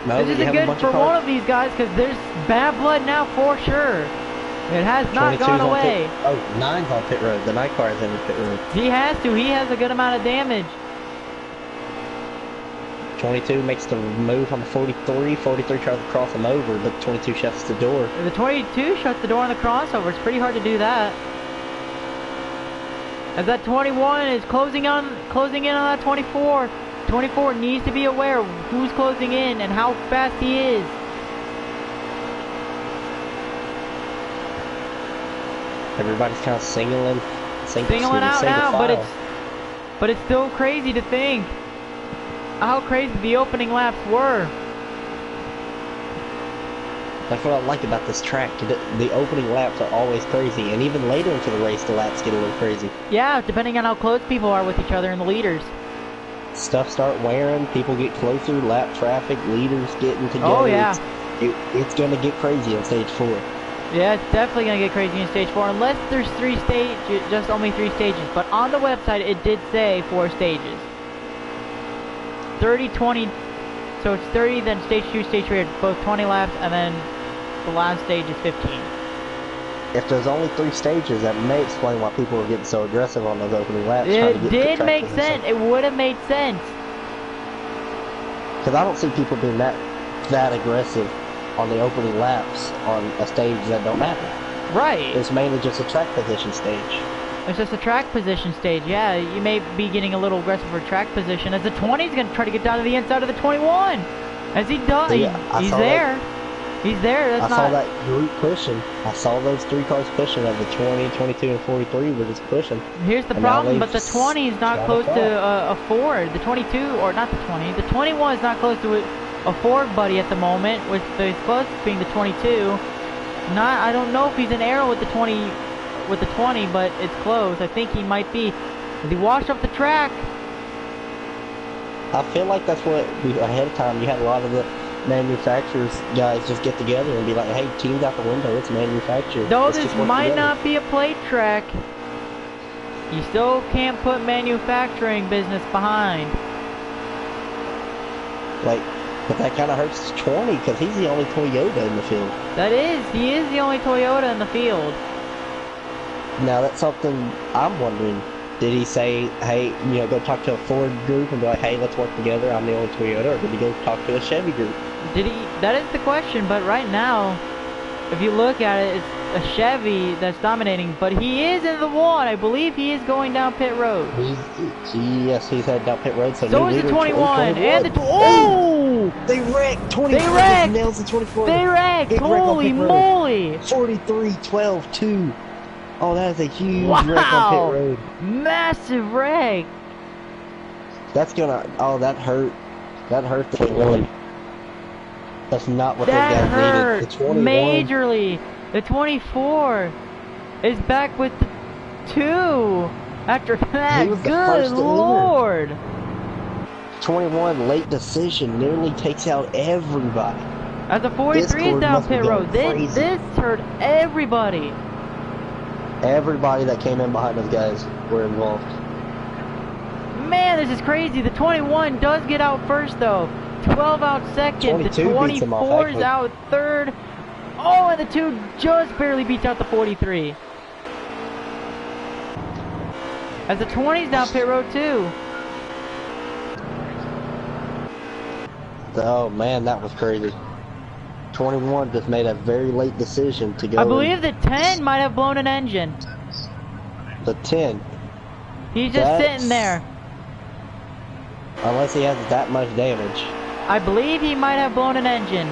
No, this isn't good for one of these guys because there's bad blood now for sure. It has not gone away. Oh, 9's on pit road. The 9 car is in the pit road. He has to. He has a good amount of damage. 22 makes the move on the 43. 43 tries to cross him over, but 22 shuts the door. The 22 shuts the door on the crossover. It's pretty hard to do that. As that 21 is closing in on that 24. 24 needs to be aware of who's closing in and how fast he is. Everybody's kind of singling out now, but it's still crazy to think how crazy the opening laps were. That's what I like about this track. The opening laps are always crazy, and even later into the race, the laps get a little crazy. Yeah, depending on how close people are with each other and the leaders. Stuff start wearing, people get closer, lap traffic, leaders getting together. Oh yeah. It's gonna get crazy on stage 4. Yeah, it's definitely gonna get crazy in stage 4 unless there's 3 stages, just only 3 stages. But on the website it did say 4 stages. 30, 20, so it's 30, then stage 2, stage 3 are both 20 laps, and then the last stage is 15. If there's only 3 stages, that may explain why people were getting so aggressive on those opening laps. It did make sense. It would have made sense. Because I don't see people being that aggressive on the opening laps on a stage that don't happen. Right. It's mainly just a track position stage. It's just a track position stage, yeah. You may be getting a little aggressive for track position, as the 20 is going to try to get down to the inside of the 21. As he does, he's there. He's there. I saw that group pushing. I saw those 3 cars pushing of the 20, 22, and 43 were just pushing. Here's the problem, but the 20 is not close to a Ford. The 22, or not the 20, the 21 is not close to a Ford buddy at the moment, with the closest being the 22. I don't know if he's an arrow with the 20, but it's close. I think he might be. As he washed up the track. I feel like that's what ahead of time you had a lot of the manufacturers guys just get together and be like, hey, team's out the window, it's manufactured. Though this might not be a plate track, you still can't put manufacturing business behind. But that kind of hurts 20 because he's the only Toyota in the field. He is the only Toyota in the field. Now that's something I'm wondering. Did he say, hey, go talk to a Ford group and be like, hey, let's work together, I'm the only Toyota, or did he go talk to a Chevy group? That is the question, but right now, if you look at it, it's a Chevy that's dominating, but he is in the wall, and I believe he is going down pit road. Yes, he's heading down pit road, so is the 21, and the... Oh! They wrecked! 24 they wrecked! Nails the 24. They wrecked! Holy moly! 43, 12, 2. Oh, that is a huge wreck on pit road. Massive wreck. That's gonna... Oh, that hurt. That hurt the 21. That's not what those guys needed. The 21, majorly. The 24. is back with the 2 after that. He was the Good first to Lord. 21 late decision nearly takes out everybody. As the 43 is down pit road, this hurt everybody. Everybody that came in behind those guys were involved. Man, this is crazy. The 21 does get out first, though. 12 out second. The 24 is out third. Oh, and the 2 just barely beats out the 43. As the 20's down pit road, too. Oh, man, that was crazy. 21 just made a very late decision to go. I believe the 10 might have blown an engine. The 10. He's just sitting there. Unless he has that much damage. I believe he might have blown an engine.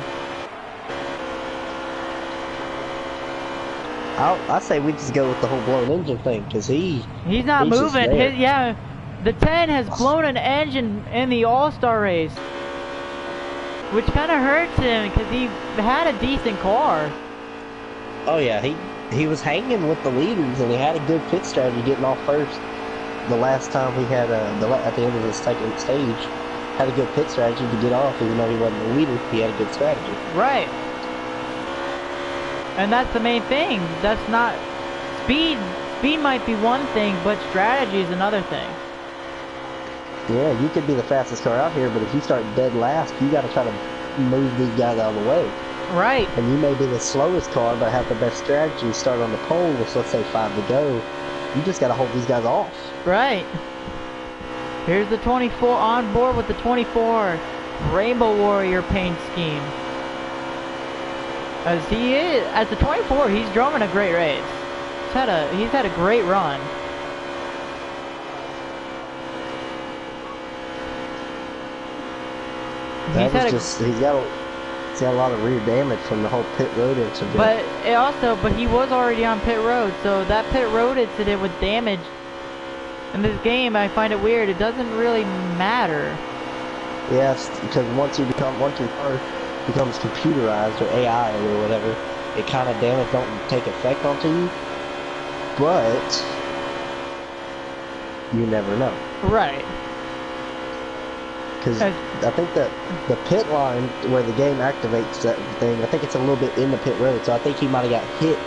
I say we just go with the whole blown engine thing, because he's not moving. Yeah, the 10 has blown an engine in the All-Star race, which kind of hurts him because he had a decent car. Oh yeah, he was hanging with the leaders, and he had a good pit strategy getting off first. The last time he had at the end of the second stage, had a good pit strategy to get off, even though he wasn't the leader. He had a good strategy. Right. And that's the main thing. That's not speed. Speed might be one thing, but strategy is another thing. Yeah, you could be the fastest car out here, but if you start dead last, you got to try to move these guys out of the way. Right. And you may be the slowest car, but have the best strategy. Start on the pole with, let's say, 5 to go. You just got to hold these guys off. Right. Here's the 24 on board with the 24 Rainbow Warrior paint scheme. As he is at the 24, he's drumming a great race. He's had a great run. He's got a lot of rear damage from the whole pit road incident. But he was already on pit road, so that pit road incident with damage in this game, I find it weird. It doesn't really matter. Yes, because once your car becomes computerized or AI or whatever, it kind of damage don't take effect onto you. But you never know. Right. Because I think that the pit line where the game activates that thing, I think it's a little bit in the pit road, so I think he might have got hit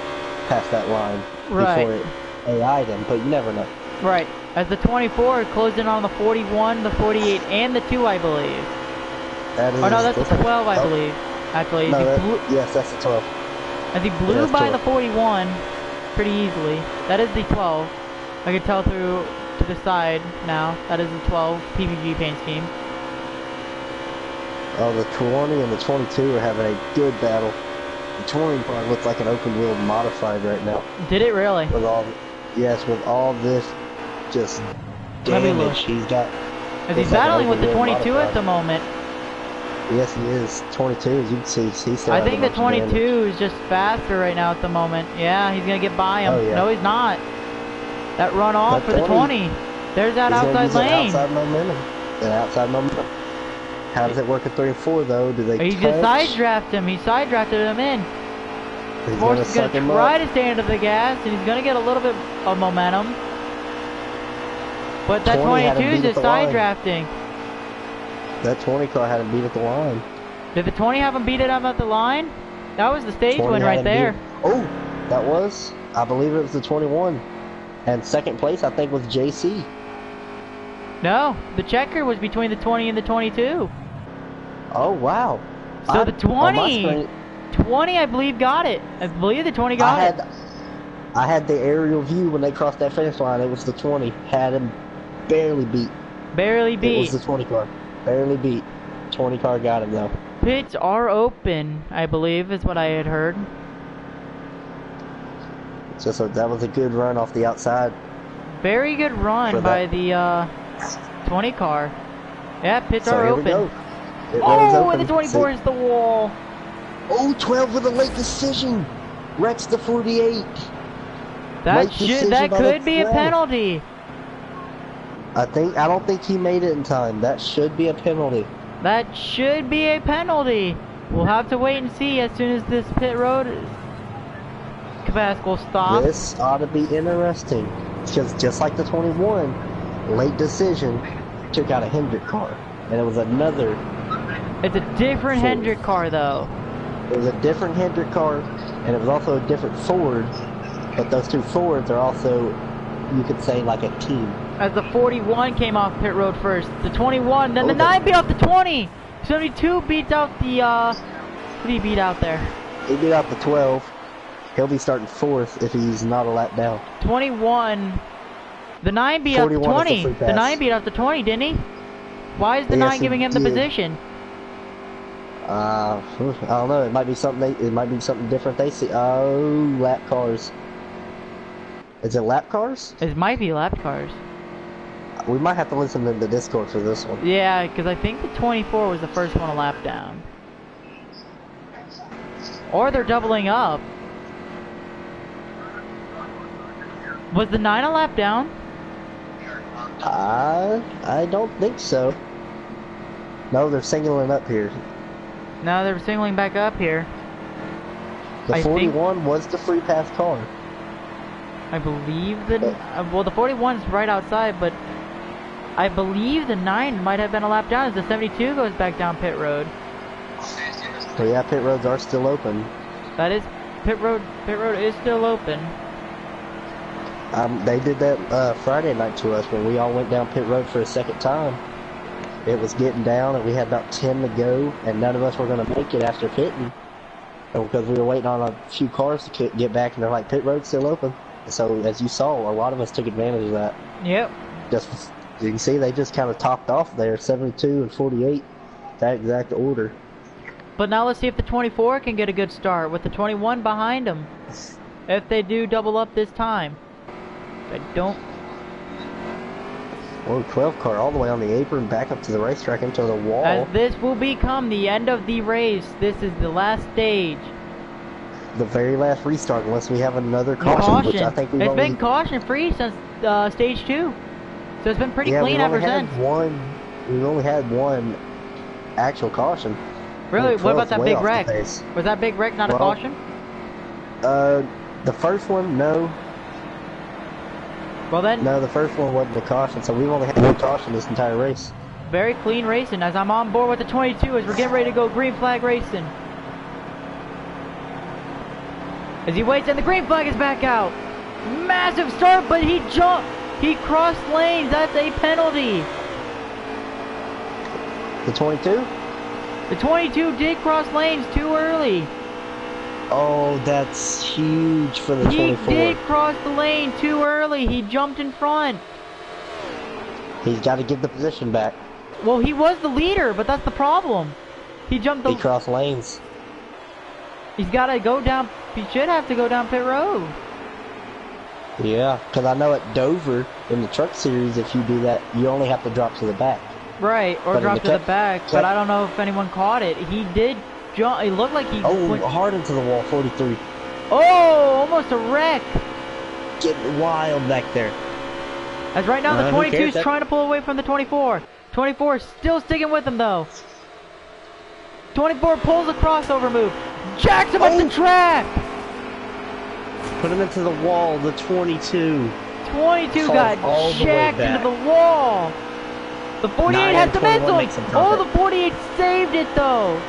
past that line before it AI'd him, but you never know. Right. As the 24 closed in on the 41, the 48, and the 2, I believe. That is, oh no, that's the 12, I believe. Actually, no, yes, that's the 12. As he blew by the 41 pretty easily. That is the 12. I can tell through to the side now. That is the 12 PPG paint scheme. Oh, the 20 and the 22 are having a good battle. The 20 probably looks like an open wheel modified right now. Did it really? With all this just damage he's got. As he's battling with the 22 at the moment. Yes, he is. 22, as you can see, he's still I think the 22 is just faster right now at the moment. Yeah, he's going to get by him. Oh, yeah. No, he's not. That run off for the 20. There's that outside lane. That outside momentum. How does it work at 3 and 4, though? Do they He just side-drafted him. He side-drafted him in. Force is going to try to stay under the gas, and he's going to get a little bit of momentum. But that 22 is just side-drafting. That 20 car had him beat at the line. Did the 20 have him beat it up at the line? That was the stage win right there. Oh, that was? I believe it was the 21. And second place, I think, was JC. No, the checker was between the 20 and the 22. Oh, wow. So the 20, I believe, got it. I believe the 20 got it. I had the aerial view when they crossed that finish line. It was the 20. Had him barely beat. Barely beat. It was the 20 car. Barely beat. 20 car got him, though. Pits are open, I believe, is what I had heard. That was a good run off the outside. Very good run by the 20 car. Yeah, pits are open. Oh, and the 24 is the wall. Oh, 12 with a late decision. Wrecks the 48. That could be a penalty. I don't think he made it in time. That should be a penalty. That should be a penalty. We'll have to wait and see as soon as this pit road Cabasco stop. This ought to be interesting. Because just like the 21, late decision took out a Hendrick car. And it was another... It's a different Ford. Hendrick car, though. It was a different Hendrick car, and it was also a different Ford. But those two Fords are also, you could say, like a team. As the 41 came off pit road first. The 21, then the 9 beat out the 20. 72 beats out the, who did he beat out there? He beat out the 12. He'll be starting 4th if he's not a lap down. 21. The 9 beat out the 20. The 9 beat out the 20, didn't he? Why is the 9 giving him the position? I don't know. It might be something. It might be something different. They see. Oh, lap cars. Is it lap cars? It might be lap cars. We might have to listen to the Discord for this one. Yeah, because I think the 24 was the first one a lap down. Or they're doubling up. Was the 9 a lap down? I don't think so. No, they're singling up here. No, they're singling back up here. The 41 was the free pass car. I believe the... well, the 41's right outside, but... I believe the 9 might have been a lap down as the 72 goes back down pit road. So yeah, pit roads are still open. That is... Pit road is still open. They did that Friday night to us when we all went down pit road for a second time. It was getting down and we had about 10 to go and none of us were going to make it after pitting. And because we were waiting on a few cars to get back and they're like, pit road's still open. So as you saw, a lot of us took advantage of that. Yep. Just, you can see they just kind of topped off there, 72 and 48, that exact order. But now let's see if the 24 can get a good start with the 21 behind them. If they do double up this time. I don't... Well, 12 car all the way on the apron, back up to the racetrack into the wall. As this will become the end of the race. This is the last stage. The very last restart, unless we have another caution, which I think we've It's been caution-free since stage 2. So it's been pretty clean ever since. We've only had one actual caution. Really? What about that big wreck? Was that big wreck not a caution? The first one, no. Well then... No, the first one wasn't a caution, so we've only had one caution this entire race. Very clean racing as I'm on board with the 22 as we're getting ready to go green flag racing. As he waits and the green flag is back out. Massive start, but he jumped. He crossed lanes. That's a penalty. The 22? The 22 did cross lanes too early. Oh, that's huge for the 24. He did cross the lane too early. He jumped in front. He's got to give the position back. Well, he was the leader, but that's the problem. He jumped the... He crossed lanes. He's got to go down... He should have to go down pit road. Yeah, because I know at Dover, in the truck series, if you do that, you only have to drop to the back. Right, or drop to the back, but I don't know if anyone caught it. He did jump... It looked like he... went hard into the wall, 43. Oh, almost a wreck. Getting wild back there. As right now the 22 is trying to pull away from the 24. 24 is still sticking with him though. 24 pulls a crossover move. Jacks him up the track. Put him into the wall, the 22. 22 got jacked into the wall. The 48 has the momentum. Oh, the 48 saved it though.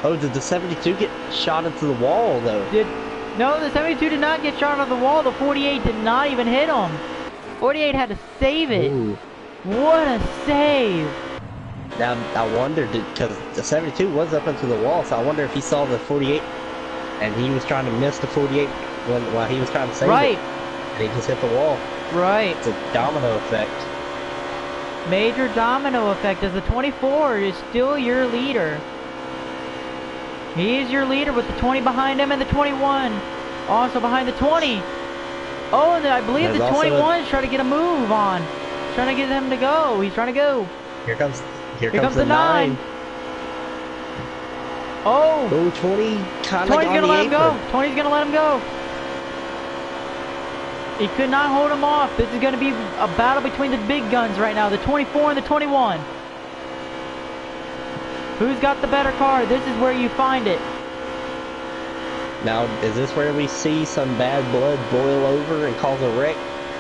Oh, did the 72 get shot into the wall though? No, the 72 did not get shot on the wall. The 48 did not even hit him. 48 had to save it. Ooh. What a save. Now, I wondered, because the 72 was up into the wall, so I wonder if he saw the 48 and he was trying to miss the 48 while he was trying to save it. And he just hit the wall. Right. It's a domino effect. Major domino effect as the 24 is still your leader. He is your leader with the 20 behind him and the 21. Also behind the 20. Oh, and I believe the 21 is trying to get a move on. Trying to get him to go. He's trying to go. Here comes the 9. Oh. Oh, 20 kind of 20's going to let him go. 20's going to let him go. He could not hold him off. This is going to be a battle between the big guns right now. The 24 and the 21. Who's got the better car? This is where you find it. Now, is this where we see some bad blood boil over and cause a wreck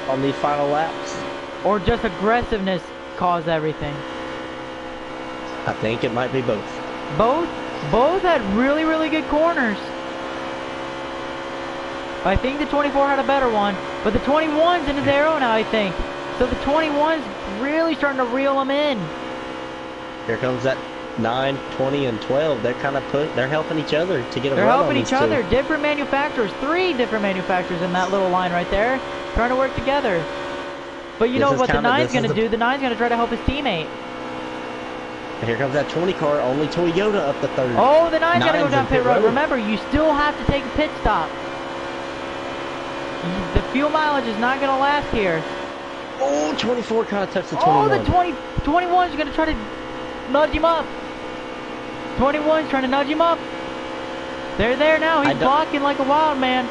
on these final laps? Or just aggressiveness cause everything? I think it might be both. Both had really, really good corners. I think the 24 had a better one, but the 21's in his arrow now, I think. So the 21's really starting to reel him in. Here comes that 9, 20, and 12. They're kind of they're helping each other to get a They're run helping on each these other. two. Different manufacturers, 3 different manufacturers in that little line right there, trying to work together. But you know what the 9's going to do? The 9's going to try to help his teammate. Here comes that 20 car, only Toyota up the third. Oh, the 9's got to go down pit road. Remember, you still have to take a pit stop. The fuel mileage is not going to last here. Oh, 24 kind of touched the 21. Oh, the 21's going to try to nudge him up. 21's trying to nudge him up. They're there now. He's blocking like a wild man.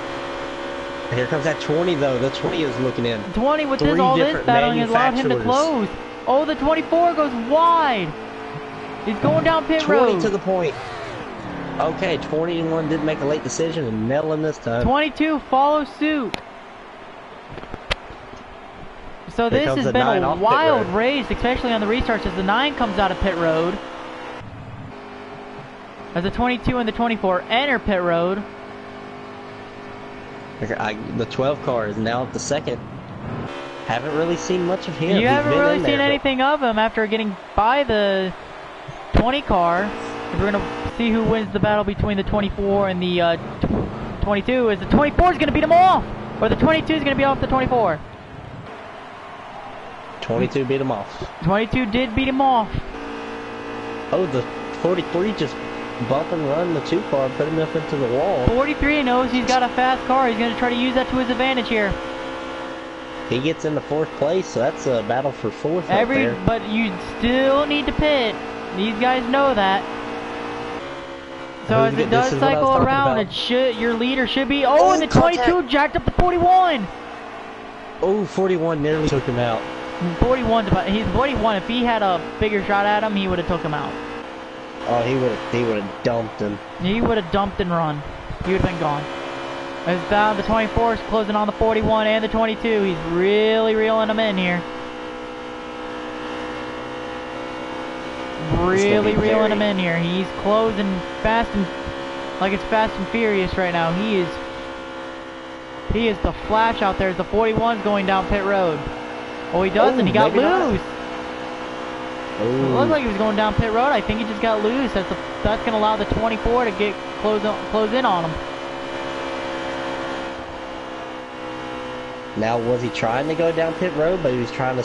Here comes that 20 though. The 20 is looking in. 20 with this, all this battling has allowed him to close. Oh, the 24 goes wide. He's going down pit road. 20 to the point. Okay, 21 didn't make a late decision and nail him this time. 22 follows suit. So this has been a wild race, especially on the restarts as the 9 comes out of pit road. As the 22 and the 24 enter pit road. The 12 car is now at the second. Haven't really seen much of him. You haven't really seen anything of him after getting by the 20 car. If we're going to see who wins the battle between the 24 and the 22, is the 24 is going to beat him off, or the 22 is going to beat off the 24. 22 beat him off. 22 did beat him off. Oh, the 43 just bump and run the 2 car, put him up into the wall. 43 knows he's got a fast car. He's going to try to use that to his advantage here. He gets into 4th place, so that's a battle for 4th right there. But you still need to pit. These guys know that. So as it does cycle around, your leader should be. Oh, and the 22 jacked up the 41. Oh, 41 nearly took him out. 41's about. He's 41. If he had a bigger shot at him, he would have took him out. Oh, he would have dumped him. He would have dumped and run. He would have been gone. As down the 24 is closing on the 41 and the 22. He's really reeling them in here. Really reeling him in here. He's closing fast and like it's Fast and Furious right now. He is the Flash out there as the 41's going down pit road. Oh, he doesn't. He got loose. It looked like he was going down pit road. I think he just got loose. That's going to allow the 24 to close in on him. Now, was he trying to go down pit road, but he was trying to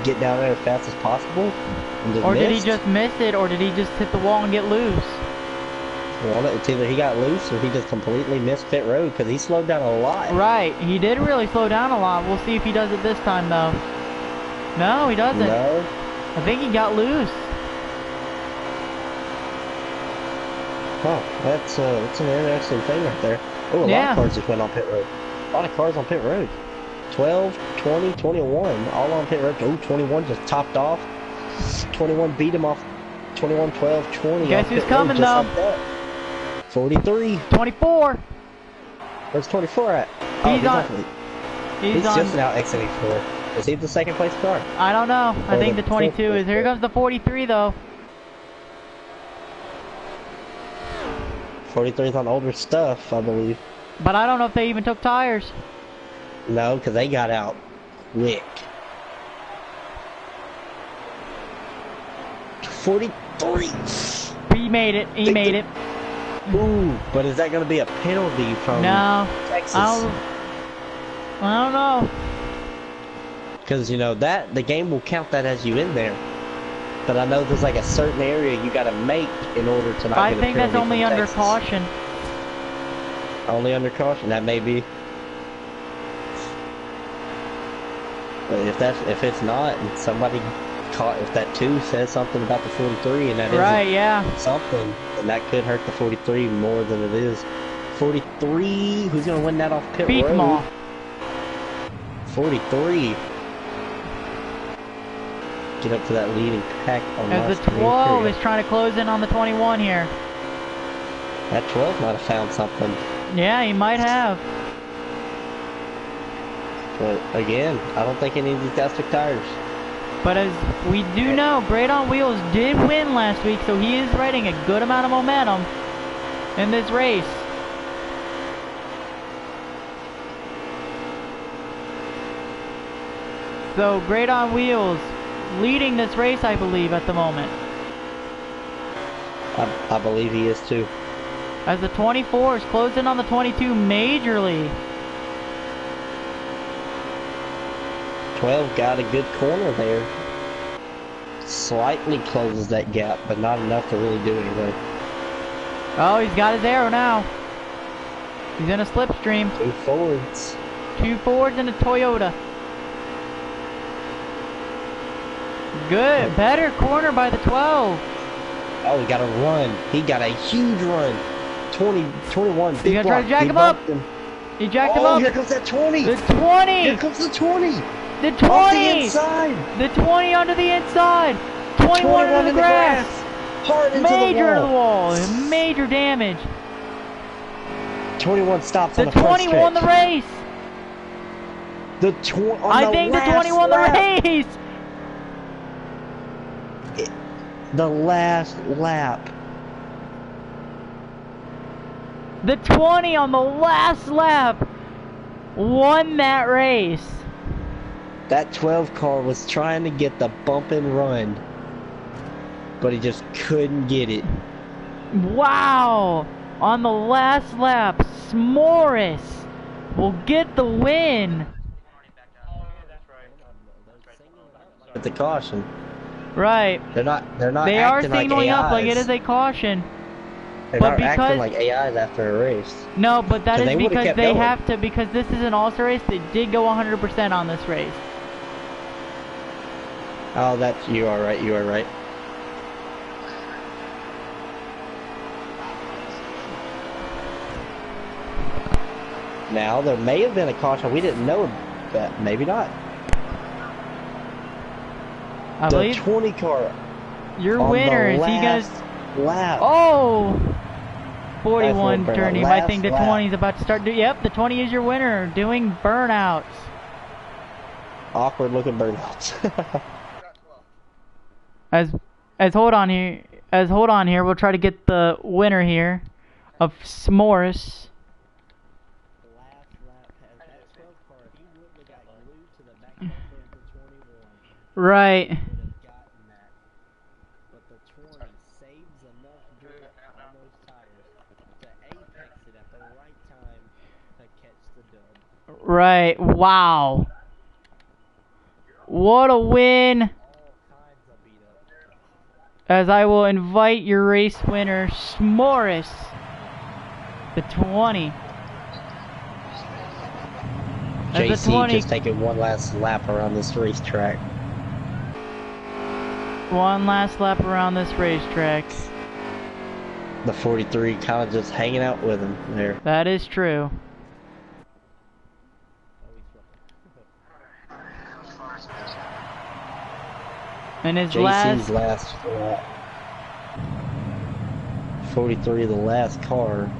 get down there as fast as possible? Or did he just miss it, or did he just hit the wall and get loose? Well, it's either he got loose or he just completely missed pit road because he slowed down a lot. Right, he did really slow down a lot. We'll see if he does it this time, though. No, he doesn't. No. I think he got loose. Huh, that's an interesting thing right there. Oh, a lot of cars just went on pit road. A lot of cars on pit road. 12, 20, 21, all on pit road. Oh, 21 just topped off. 21 beat him off. 21, 12, 20. Guess who's coming, though? Like 43. 24. Where's 24 at? He's just now exiting 4. Is he the second place car? I don't know. I think the 22 is. Here comes the 43, though. 43's on older stuff, I believe. But I don't know if they even took tires. No, because they got out quick. 43. He made it. He made it. Ooh, but is that going to be a penalty from Texas? I don't know. Because, you know, the game will count that as you in there. But I know there's like a certain area you got to make in order to not get a penalty. I think that's only under caution. Only under caution? That may be. But if it's not, and somebody if that 2 says something about the 43 and that isn't something, then that could hurt the 43 more than it is. 43, who's going to win that off pit road? Beat them all. 43. Get up to that leading pack on as the 12 is trying to close in on the 21 here. That 12 might have found something. Yeah, he might have. But again, I don't think any of these guys took tires. But as we do know, Great on Wheels did win last week, so he is riding a good amount of momentum in this race. So Great on Wheels leading this race, I believe, at the moment. I believe he is too. As the 24 is closing on the 22 majorly. 12 got a good corner there. Slightly closes that gap, but not enough to really do anything. Oh, he's got his arrow now. He's in a slipstream. 2 Fords. 2 Fords and a Toyota. Good. Better corner by the 12. Oh, he got a run. He got a huge run. 21. He's gonna try to jack him up. He jacked him up. Oh, here comes that 20. The 20. Here comes the 20. The 20. Off the inside. The 20 onto the inside. 21 into the grass. Hard into Major the wall. Major damage. 21 stops on The the front 20 won the stretch. race. The 20 on I the think the last 20 won the lap. race. The last lap. The 20 on the last lap won that race. That 12 car was trying to get the bump and run, but he just couldn't get it. Wow. On the last lap, S'mores will get the win. With the caution. Right. They're not They are acting like signaling up like it AIs. is a caution. They're but not because acting like AIs after a race. No, but that So is they would've because kept they going. have to, because this is an all-star race, they did go 100% on this race. Oh, you are right, you are right. Now, there may have been a caution. We didn't know that. Maybe not. I The believe 20 car your on winner the is he gonna... last lap. Oh! 41 That's turning. I last think the lap. 20 is about to start. Yep, the 20 is your winner, doing burnouts. Awkward looking burnouts. As hold on here, we'll try to get the winner here of S'mores. Right. Right. Wow. What a win. As I will invite your race winner, S'mores, the 20. As the JC 20, just taking one last lap around this racetrack. one last lap around this racetrack. The 43 kind of just hanging out with him there. That is true. And his JC's last... last lap. 43, the last car.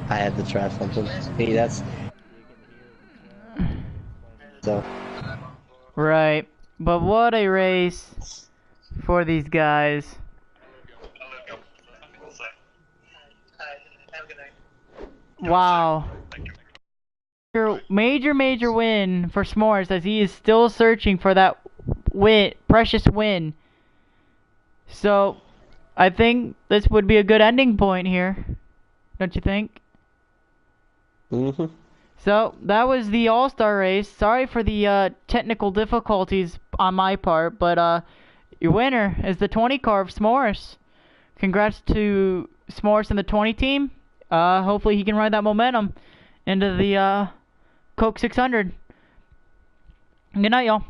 I had to try something. Hey, that's... So... Right. But what a race for these guys. Wow. Major win for S'mores as he is still searching for that precious win. So, I think this would be a good ending point here. Don't you think? Mm-hmm. So, that was the All-Star race. Sorry for the technical difficulties on my part, but your winner is the 20 car of S'mores. Congrats to S'mores and the 20 team. Hopefully he can ride that momentum into the Coke 600. Good night, y'all.